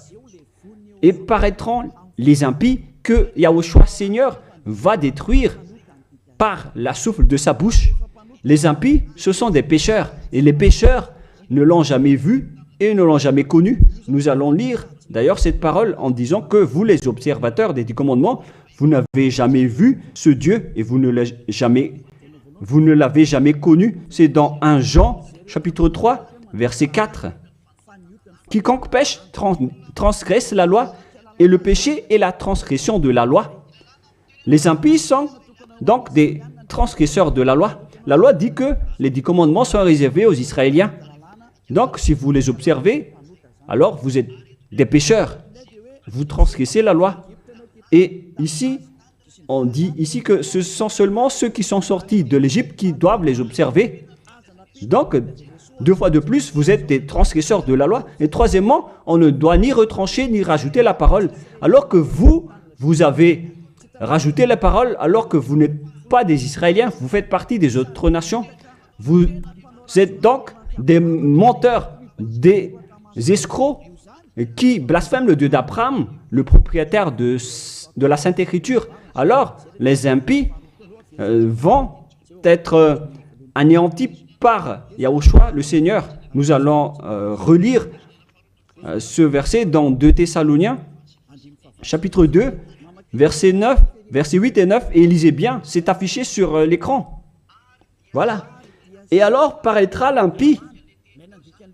Et paraîtront les impies que Yahushua Seigneur va détruire par la souffle de sa bouche. Les impies, ce sont des pécheurs. Et les pécheurs ne l'ont jamais vu et ne l'ont jamais connu. Nous allons lire d'ailleurs cette parole en disant que vous, les observateurs des 10 commandements, vous n'avez jamais vu ce Dieu et vous ne l'avez jamais connu. C'est dans 1 Jean, chapitre 3, verset 4. Quiconque pêche transgresse la loi, et le péché est la transgression de la loi. Les impies sont donc des transgresseurs de la loi. La loi dit que les 10 commandements sont réservés aux Israéliens. Donc, si vous les observez, alors vous êtes des pécheurs. Vous transgressez la loi. Et ici, on dit ici que ce sont seulement ceux qui sont sortis de l'Égypte qui doivent les observer. Donc, 2 fois de plus, vous êtes des transgresseurs de la loi. Et troisièmement, on ne doit ni retrancher ni rajouter la parole. Alors que vous avez rajouté la parole, alors que vous n'êtes pas des Israéliens, vous faites partie des autres nations. Vous êtes donc des menteurs, des escrocs qui blasphèment le Dieu d'Abraham, le propriétaire de la Sainte Écriture. Alors, les impies vont être anéantis par Yahushua, le Seigneur. Nous allons relire ce verset dans 2 Thessaloniciens, chapitre 2, verset 8 et 9. Et lisez bien, c'est affiché sur l'écran. Voilà. Et alors paraîtra l'impie,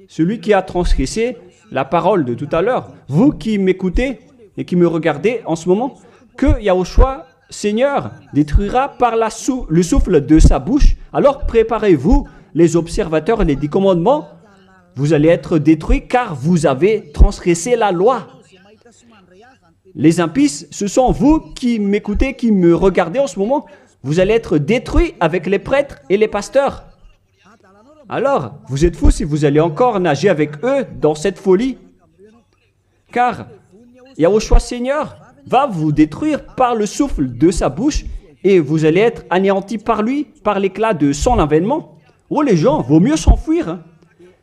celui qui a transgressé la parole de tout à l'heure. Vous qui m'écoutez et qui me regardez en ce moment, que Yahushua, Seigneur, détruira par le souffle de sa bouche. Alors préparez-vous, les observateurs et les 10 commandements. Vous allez être détruits car vous avez transgressé la loi. Les impies, ce sont vous qui m'écoutez, qui me regardez en ce moment. Vous allez être détruits avec les prêtres et les pasteurs. Alors, vous êtes fous si vous allez encore nager avec eux dans cette folie. Car Yahushua Seigneur va vous détruire par le souffle de sa bouche et vous allez être anéantis par lui, par l'éclat de son avènement. Oh les gens, vaut mieux s'enfuir. Hein.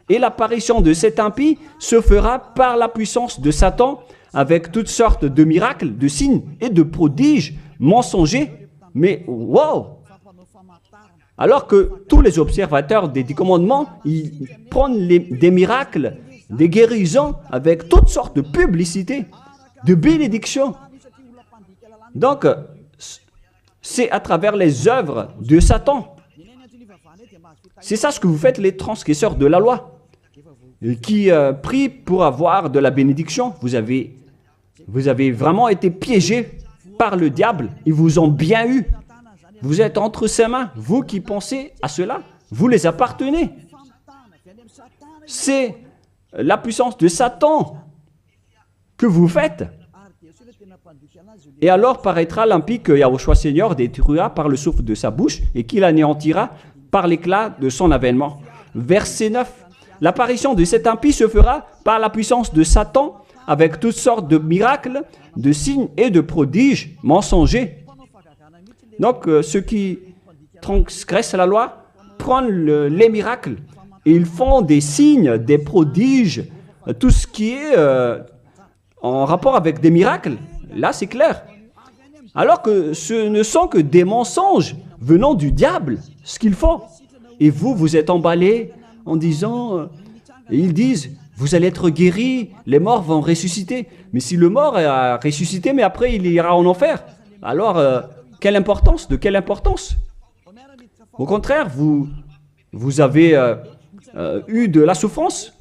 Et l'apparition de cet impie se fera par la puissance de Satan avec toutes sortes de miracles, de signes et de prodiges mensongers. Mais wow! Alors que tous les observateurs des 10 commandements, ils prennent des miracles, des guérisons avec toutes sortes de publicités, de bénédictions. Donc, c'est à travers les œuvres de Satan. C'est ça ce que vous faites, les transgresseurs de la loi, qui prient pour avoir de la bénédiction. Vous avez vraiment été piégés par le diable. Ils vous ont bien eu. Vous êtes entre ses mains. Vous qui pensez à cela, vous les appartenez. C'est la puissance de Satan que vous faites. Et alors paraîtra l'impie que Yahushua Seigneur détruira par le souffle de sa bouche et qu'il anéantira par l'éclat de son avènement. Verset 9. L'apparition de cet impie se fera par la puissance de Satan, avec toutes sortes de miracles, de signes et de prodiges mensongers. Donc, ceux qui transgressent la loi prennent les miracles et ils font des signes, des prodiges, tout ce qui est en rapport avec des miracles. Là, c'est clair. Alors que ce ne sont que des mensonges venant du diable, ce qu'ils font. Et vous êtes emballés en disant, ils disent, vous allez être guéris, les morts vont ressusciter. Mais si le mort a ressuscité, mais après il ira en enfer, alors quelle importance? De quelle importance? Au contraire, vous avez eu de la souffrance.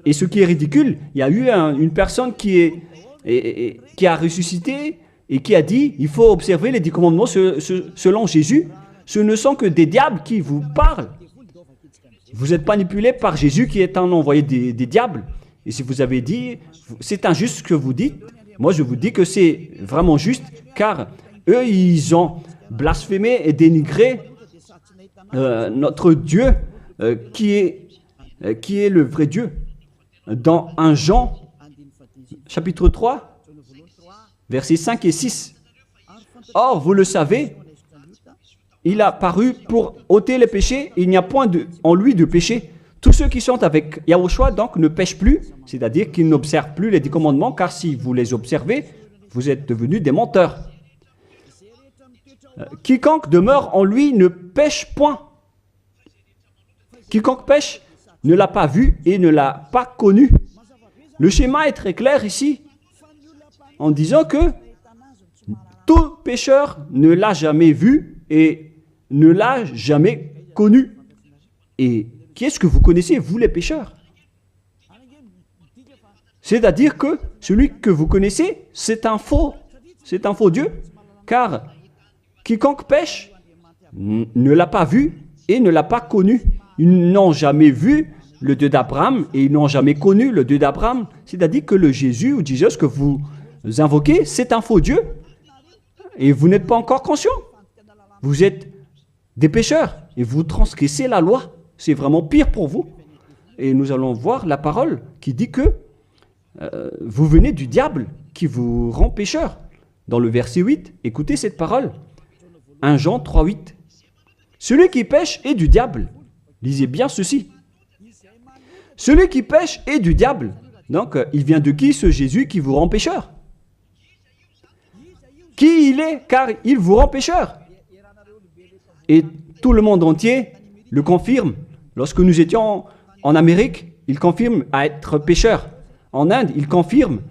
Et ce qui est ridicule, il y a eu une personne qui a ressuscité et qui a dit, il faut observer les 10 commandements selon Jésus. Ce ne sont que des diables qui vous parlent. Vous êtes manipulé par Jésus qui est un envoyé des diables. Et si vous avez dit, c'est injuste ce que vous dites, moi je vous dis que c'est vraiment juste, car eux, ils ont blasphémé et dénigré notre Dieu qui est le vrai Dieu. Dans 1 Jean, chapitre 3, versets 5 et 6. Or, vous le savez, il a paru pour ôter les péchés, il n'y a point en lui de péché. Tous ceux qui sont avec Yahushua donc ne pêchent plus, c'est-à-dire qu'ils n'observent plus les 10 commandements, car si vous les observez, vous êtes devenus des menteurs. Quiconque demeure en lui ne pêche point. Quiconque pêche ne l'a pas vu et ne l'a pas connu. Le schéma est très clair ici, en disant que tout pécheur ne l'a jamais vu et ne l'a jamais connu. Et qui est-ce que vous connaissez, vous les pécheurs? C'est-à-dire que celui que vous connaissez, c'est un faux Dieu, car quiconque pêche ne l'a pas vu et ne l'a pas connu. Ils n'ont jamais vu le Dieu d'Abraham et ils n'ont jamais connu le Dieu d'Abraham. C'est-à-dire que le Jésus ou Jésus que vous invoquez, c'est un faux Dieu. Et vous n'êtes pas encore conscient. Vous êtes des pécheurs et vous transgressez la loi. C'est vraiment pire pour vous. Et nous allons voir la parole qui dit que vous venez du diable qui vous rend pécheur. Dans le verset 8, écoutez cette parole. 1 Jean 3, 8. Celui qui pêche est du diable. Lisez bien ceci. Celui qui pêche est du diable. Donc, il vient de qui ce Jésus qui vous rend pécheur? Qui il est, car il vous rend pécheur. Et tout le monde entier le confirme. Lorsque nous étions en Amérique, il confirme à être pécheur. En Inde, il confirme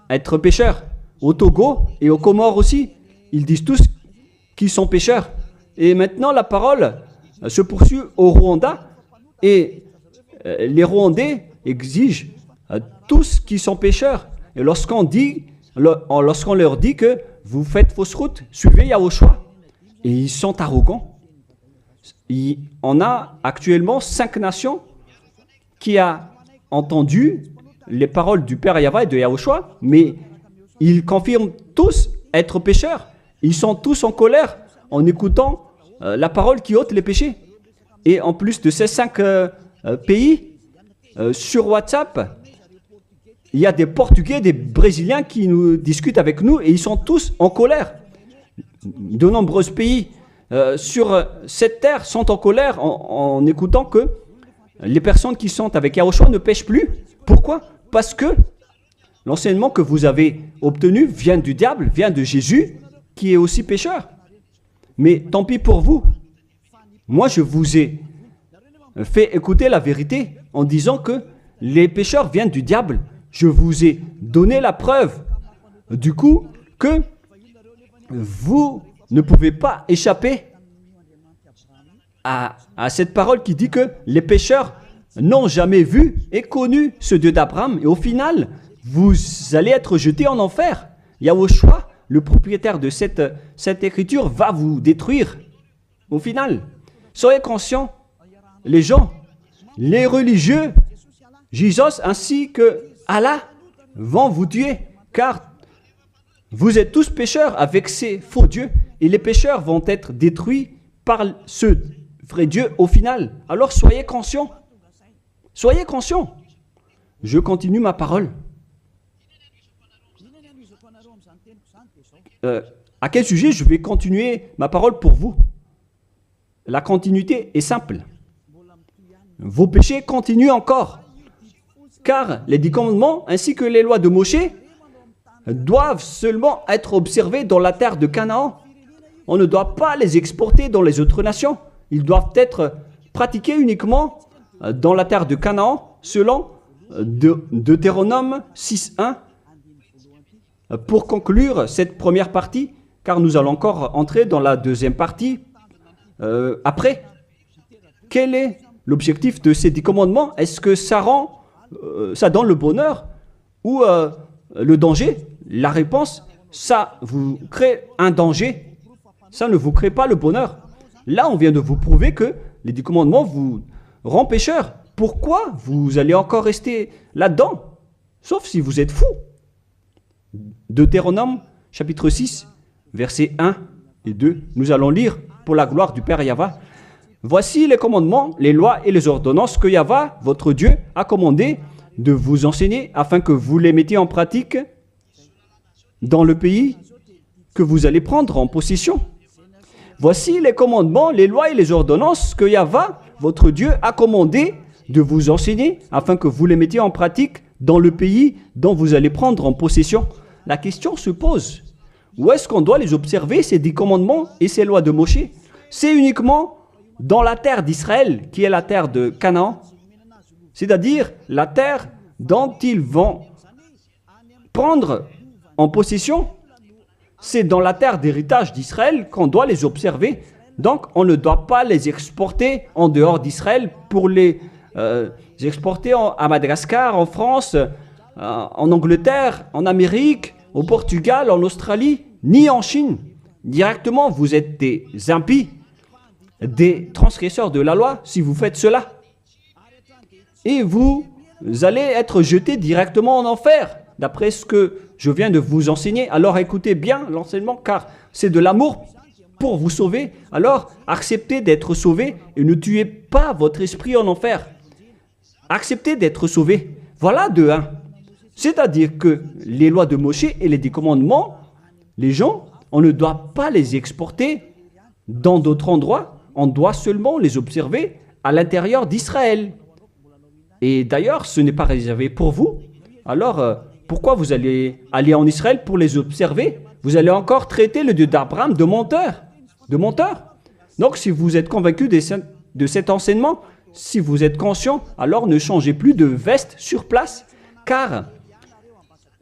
à être pécheur. Au Togo et aux Comores aussi, ils disent tous qu'ils sont pécheurs. Et maintenant, la parole se poursuit au Rwanda et les Rwandais exigent tous qui sont pécheurs. Et lorsqu'on leur dit que vous faites fausse route, suivez Yahushua. Et ils sont arrogants. On a actuellement 5 nations qui ont entendu les paroles du Père Yahweh et de Yahushua, mais ils confirment tous être pécheurs. Ils sont tous en colère en écoutant la parole qui ôte les péchés. Et en plus de ces 5 pays, sur WhatsApp, il y a des Portugais, des Brésiliens qui nous discutent avec nous et ils sont tous en colère. De nombreux pays sur cette terre sont en colère en écoutant que les personnes qui sont avec Yahushua ne pêchent plus. Pourquoi? Parce que l'enseignement que vous avez obtenu vient du diable, vient de Jésus, qui est aussi pécheur. Mais tant pis pour vous. Moi, je vous ai fait écouter la vérité en disant que les pécheurs viennent du diable. Je vous ai donné la preuve du coup que vous ne pouvez pas échapper à cette parole qui dit que les pécheurs n'ont jamais vu et connu ce Dieu d'Abraham. Et au final, vous allez être jetés en enfer. Yahushua, le propriétaire de cette écriture, va vous détruire. Au final, soyez conscients, les gens, les religieux, Jésus ainsi que Allah vont vous tuer, car vous êtes tous pécheurs avec ces faux dieux, et les pécheurs vont être détruits par ce vrai Dieu au final. Alors soyez conscients. Soyez conscients. Je continue ma parole. À quel sujet je vais continuer ma parole pour vous? La continuité est simple. Vos péchés continuent encore. Car les 10 commandements ainsi que les lois de Moshe doivent seulement être observés dans la terre de Canaan. On ne doit pas les exporter dans les autres nations. Ils doivent être pratiqués uniquement dans la terre de Canaan, selon Deutéronome 6.1. Pour conclure cette première partie, car nous allons encore entrer dans la deuxième partie après. Quel est l'objectif de ces 10 commandements? Est-ce que ça donne le bonheur ou le danger? La réponse, ça vous crée un danger. Ça ne vous crée pas le bonheur. Là, on vient de vous prouver que les 10 commandements vous rendent pécheurs. Pourquoi vous allez encore rester là-dedans? Sauf si vous êtes fou. Deutéronome, chapitre 6, versets 1 et 2. Nous allons lire pour la gloire du Père Yahva. Voici les commandements, les lois et les ordonnances que Yahva, votre Dieu, a commandé de vous enseigner afin que vous les mettiez en pratique dans le pays que vous allez prendre en possession. Voici les commandements, les lois et les ordonnances que Yahva, votre Dieu, a commandé de vous enseigner afin que vous les mettiez en pratique dans le pays dont vous allez prendre en possession. La question se pose, où est-ce qu'on doit les observer, ces 10 commandements et ces lois de Moshe? C'est uniquement dans la terre d'Israël, qui est la terre de Canaan, c'est-à-dire la terre dont ils vont prendre en possession. C'est dans la terre d'héritage d'Israël qu'on doit les observer. Donc, on ne doit pas les exporter en dehors d'Israël pour les exporter à Madagascar, en France, en Angleterre, en Amérique, au Portugal, en Australie, ni en Chine. Directement, vous êtes des impies, des transgresseurs de la loi si vous faites cela. Et vous allez être jetés directement en enfer, d'après ce que je viens de vous enseigner. Alors écoutez bien l'enseignement, car c'est de l'amour pour vous sauver. Alors acceptez d'être sauvé et ne tuez pas votre esprit en enfer. Acceptez d'être sauvé. Voilà de 1. C'est-à-dire que les lois de Moshe et les 10 commandements, les gens, on ne doit pas les exporter dans d'autres endroits. On doit seulement les observer à l'intérieur d'Israël. Et d'ailleurs, ce n'est pas réservé pour vous. Alors, pourquoi vous allez aller en Israël pour les observer? Vous allez encore traiter le Dieu d'Abraham de menteur. De menteur. Donc, si vous êtes convaincu de cet enseignement, si vous êtes conscient, alors ne changez plus de veste sur place, car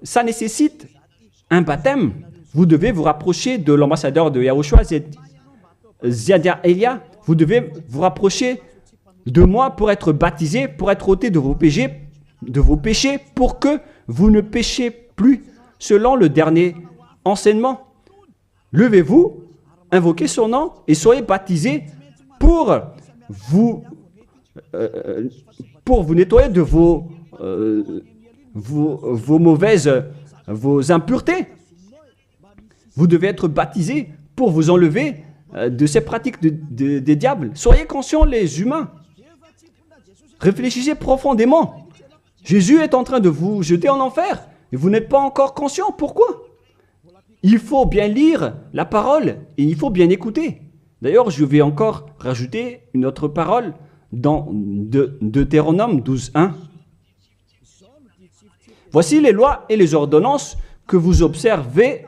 ça nécessite un baptême. Vous devez vous rapprocher de l'ambassadeur de Yahushua, Ziadia Elia. Vous devez vous rapprocher de moi pour être baptisé, pour être ôté de vos péchés, pour que vous ne péchiez plus selon le dernier enseignement. Levez-vous, invoquez son nom et soyez baptisés pour vous nettoyer de vos impuretés. Vous devez être baptisés pour vous enlever de ces pratiques des diables. Soyez conscients, les humains. Réfléchissez profondément. Jésus est en train de vous jeter en enfer et vous n'êtes pas encore conscient. Pourquoi? Il faut bien lire la parole et il faut bien écouter. D'ailleurs, je vais encore rajouter une autre parole dans Deutéronome 12.1. Voici les lois et les ordonnances que vous observerez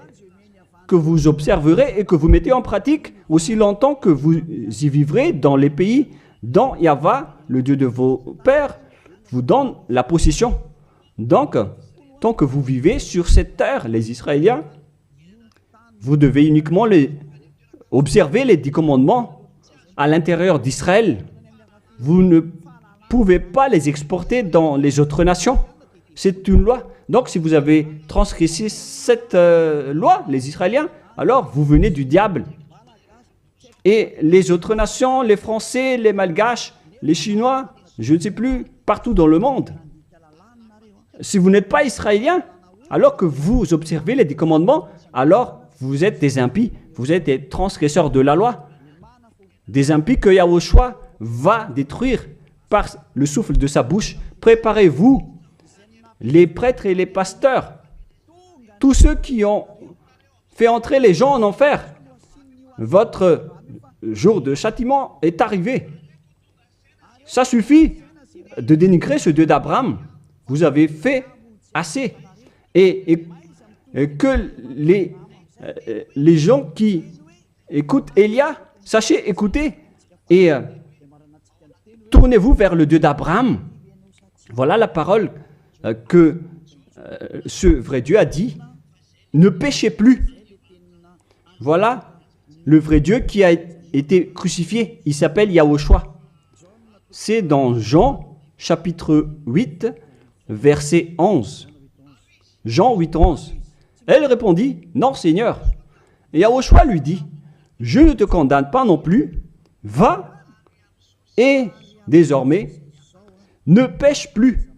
et que vous mettez en pratique aussi longtemps que vous y vivrez dans les pays dont Yahva, le Dieu de vos pères, vous donne la possession. Donc, tant que vous vivez sur cette terre, les Israéliens, vous devez uniquement observer les 10 commandements à l'intérieur d'Israël. Vous ne pouvez pas les exporter dans les autres nations. C'est une loi. Donc, si vous avez transgressé cette loi, les Israéliens, alors vous venez du diable. Et les autres nations, les Français, les Malgaches, les Chinois, je ne sais plus, partout dans le monde. Si vous n'êtes pas Israélien, alors que vous observez les 10 commandements, alors vous êtes des impies, vous êtes des transgresseurs de la loi. Des impies que Yahushua va détruire par le souffle de sa bouche, préparez-vous, les prêtres et les pasteurs, tous ceux qui ont fait entrer les gens en enfer. Votre jour de châtiment est arrivé. Ça suffit de dénigrer ce Dieu d'Abraham. Vous avez fait assez. Et que les gens qui écoutent Élia, sachez écouter et tournez-vous vers le Dieu d'Abraham. Voilà la parole que ce vrai Dieu a dit. Ne péchez plus. Voilà le vrai Dieu qui a été crucifié. Il s'appelle Yahushua. C'est dans Jean chapitre 8, verset 11. Jean 8, 11. Elle répondit, non Seigneur. Et Yahushua lui dit, je ne te condamne pas non plus. Va et désormais ne pêche plus.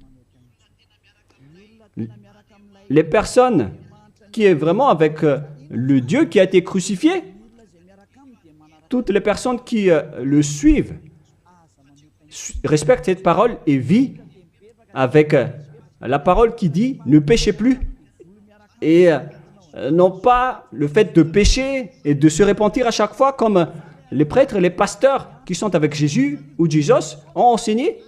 Les personnes qui est vraiment avec le Dieu qui a été crucifié, toutes les personnes qui le suivent, respectent cette parole et vivent avec la parole qui dit ne péchez plus. Et non pas le fait de pécher et de se repentir à chaque fois comme les prêtres et les pasteurs qui sont avec Jésus ou Jésus ont enseigné.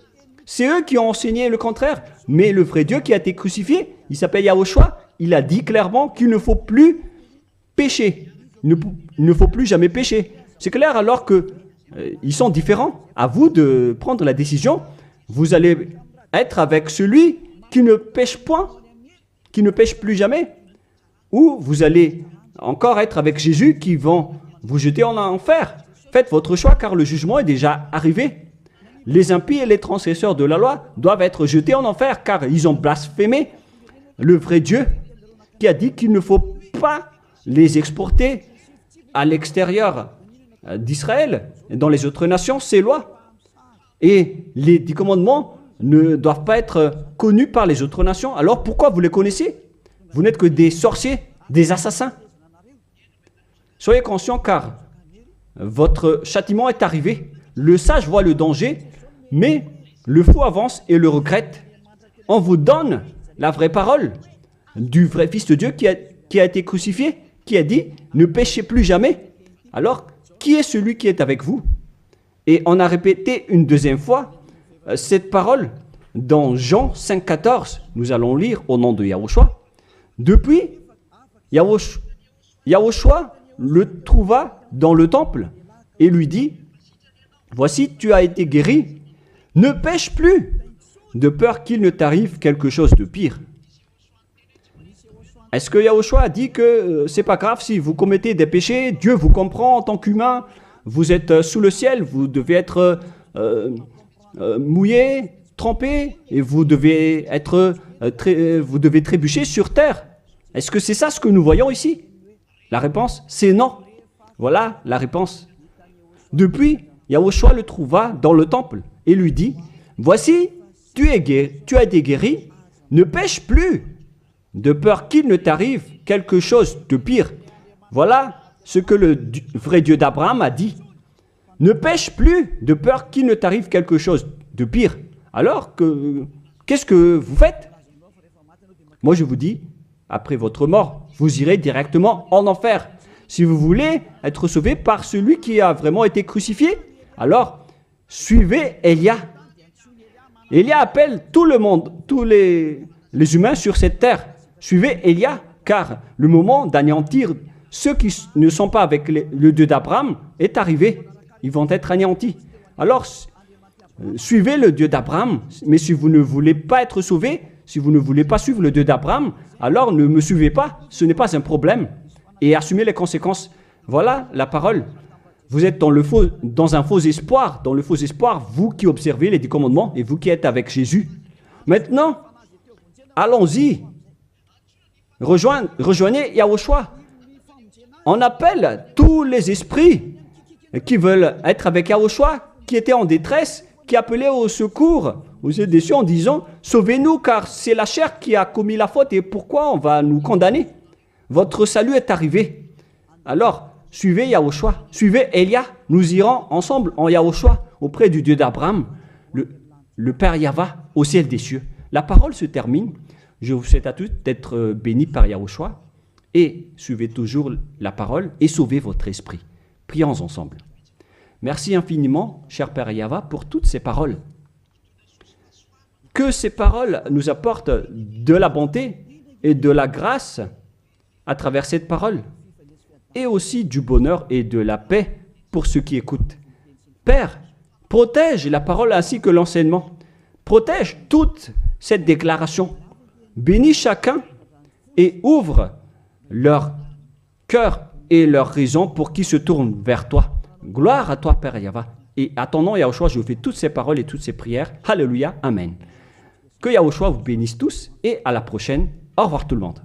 C'est eux qui ont enseigné le contraire. Mais le vrai Dieu qui a été crucifié, il s'appelle Yahushua, il a dit clairement qu'il ne faut plus pécher. Il ne faut plus jamais pécher. C'est clair alors que ils sont différents. À vous de prendre la décision. Vous allez être avec celui qui ne pêche point, qui ne pêche plus jamais. Ou vous allez encore être avec Jésus qui vont vous jeter en enfer. Faites votre choix car le jugement est déjà arrivé. Les impies et les transgresseurs de la loi doivent être jetés en enfer car ils ont blasphémé le vrai Dieu qui a dit qu'il ne faut pas les exporter à l'extérieur d'Israël et dans les autres nations, ces lois. Et les 10 commandements ne doivent pas être connus par les autres nations. Alors pourquoi vous les connaissez? Vous n'êtes que des sorciers, des assassins. Soyez conscients car votre châtiment est arrivé. Le sage voit le danger, mais le fou avance et le regrette. On vous donne la vraie parole du vrai Fils de Dieu qui a été crucifié, qui a dit « Ne péchez plus jamais ». Alors, qui est celui qui est avec vous? Et on a répété une deuxième fois cette parole dans Jean 5,14. Nous allons lire au nom de Yahushua. Depuis, Yahushua le trouva dans le temple et lui dit « Voici, tu as été guéri, ne pêche plus, de peur qu'il ne t'arrive quelque chose de pire. » Est-ce que Yahushua a dit que c'est pas grave si vous commettez des péchés, Dieu vous comprend en tant qu'humain, vous êtes sous le ciel, vous devez être mouillé, trempé, et vous devez trébucher sur terre. Est-ce que c'est ça ce que nous voyons ici? La réponse, c'est non. Voilà la réponse. Depuis, Yahushua le trouva dans le temple et lui dit, « Voici, tu as été guéri, ne pêche plus, de peur qu'il ne t'arrive quelque chose de pire. » Voilà ce que le vrai Dieu d'Abraham a dit. Ne pêche plus, de peur qu'il ne t'arrive quelque chose de pire. Alors, qu'est-ce que vous faites? Moi, je vous dis, après votre mort, vous irez directement en enfer. Si vous voulez être sauvé par celui qui a vraiment été crucifié, alors suivez Élia. Élia appelle tout le monde, tous les humains sur cette terre. Suivez Élia, car le moment d'anéantir ceux qui ne sont pas avec le Dieu d'Abraham est arrivé. Ils vont être anéantis. Alors, suivez le Dieu d'Abraham, mais si vous ne voulez pas être sauvé, si vous ne voulez pas suivre le Dieu d'Abraham, alors ne me suivez pas, ce n'est pas un problème. Et assumez les conséquences. Voilà la parole. Vous êtes dans un faux espoir, vous qui observez les 10 commandements et vous qui êtes avec Jésus. Maintenant, allons-y. Rejoignez Yahushua. On appelle tous les esprits qui veulent être avec Yahushua, qui étaient en détresse, qui appelaient au secours, aux aides des cieux en disant « Sauvez-nous car c'est la chair qui a commis la faute et pourquoi on va nous condamner? Votre salut est arrivé. » Alors, suivez Yahushua, suivez Élia. Nous irons ensemble en Yahushua auprès du Dieu d'Abraham. le Père Yahva au ciel des cieux. La parole se termine. Je vous souhaite à tous d'être bénis par Yahushua et suivez toujours la parole et sauvez votre esprit. Prions ensemble. Merci infiniment, cher Père Yahva, pour toutes ces paroles. Que ces paroles nous apportent de la bonté et de la grâce à travers cette parole, et aussi du bonheur et de la paix pour ceux qui écoutent. Père, protège la parole ainsi que l'enseignement. Protège toute cette déclaration. Bénis chacun et ouvre leur cœur et leur raison pour qu'ils se tournent vers toi. Gloire à toi, Père Yahva. Et à ton nom, Yahushua, je fais toutes ces paroles et toutes ces prières. Alléluia, Amen. Que Yahushua vous bénisse tous et à la prochaine. Au revoir tout le monde.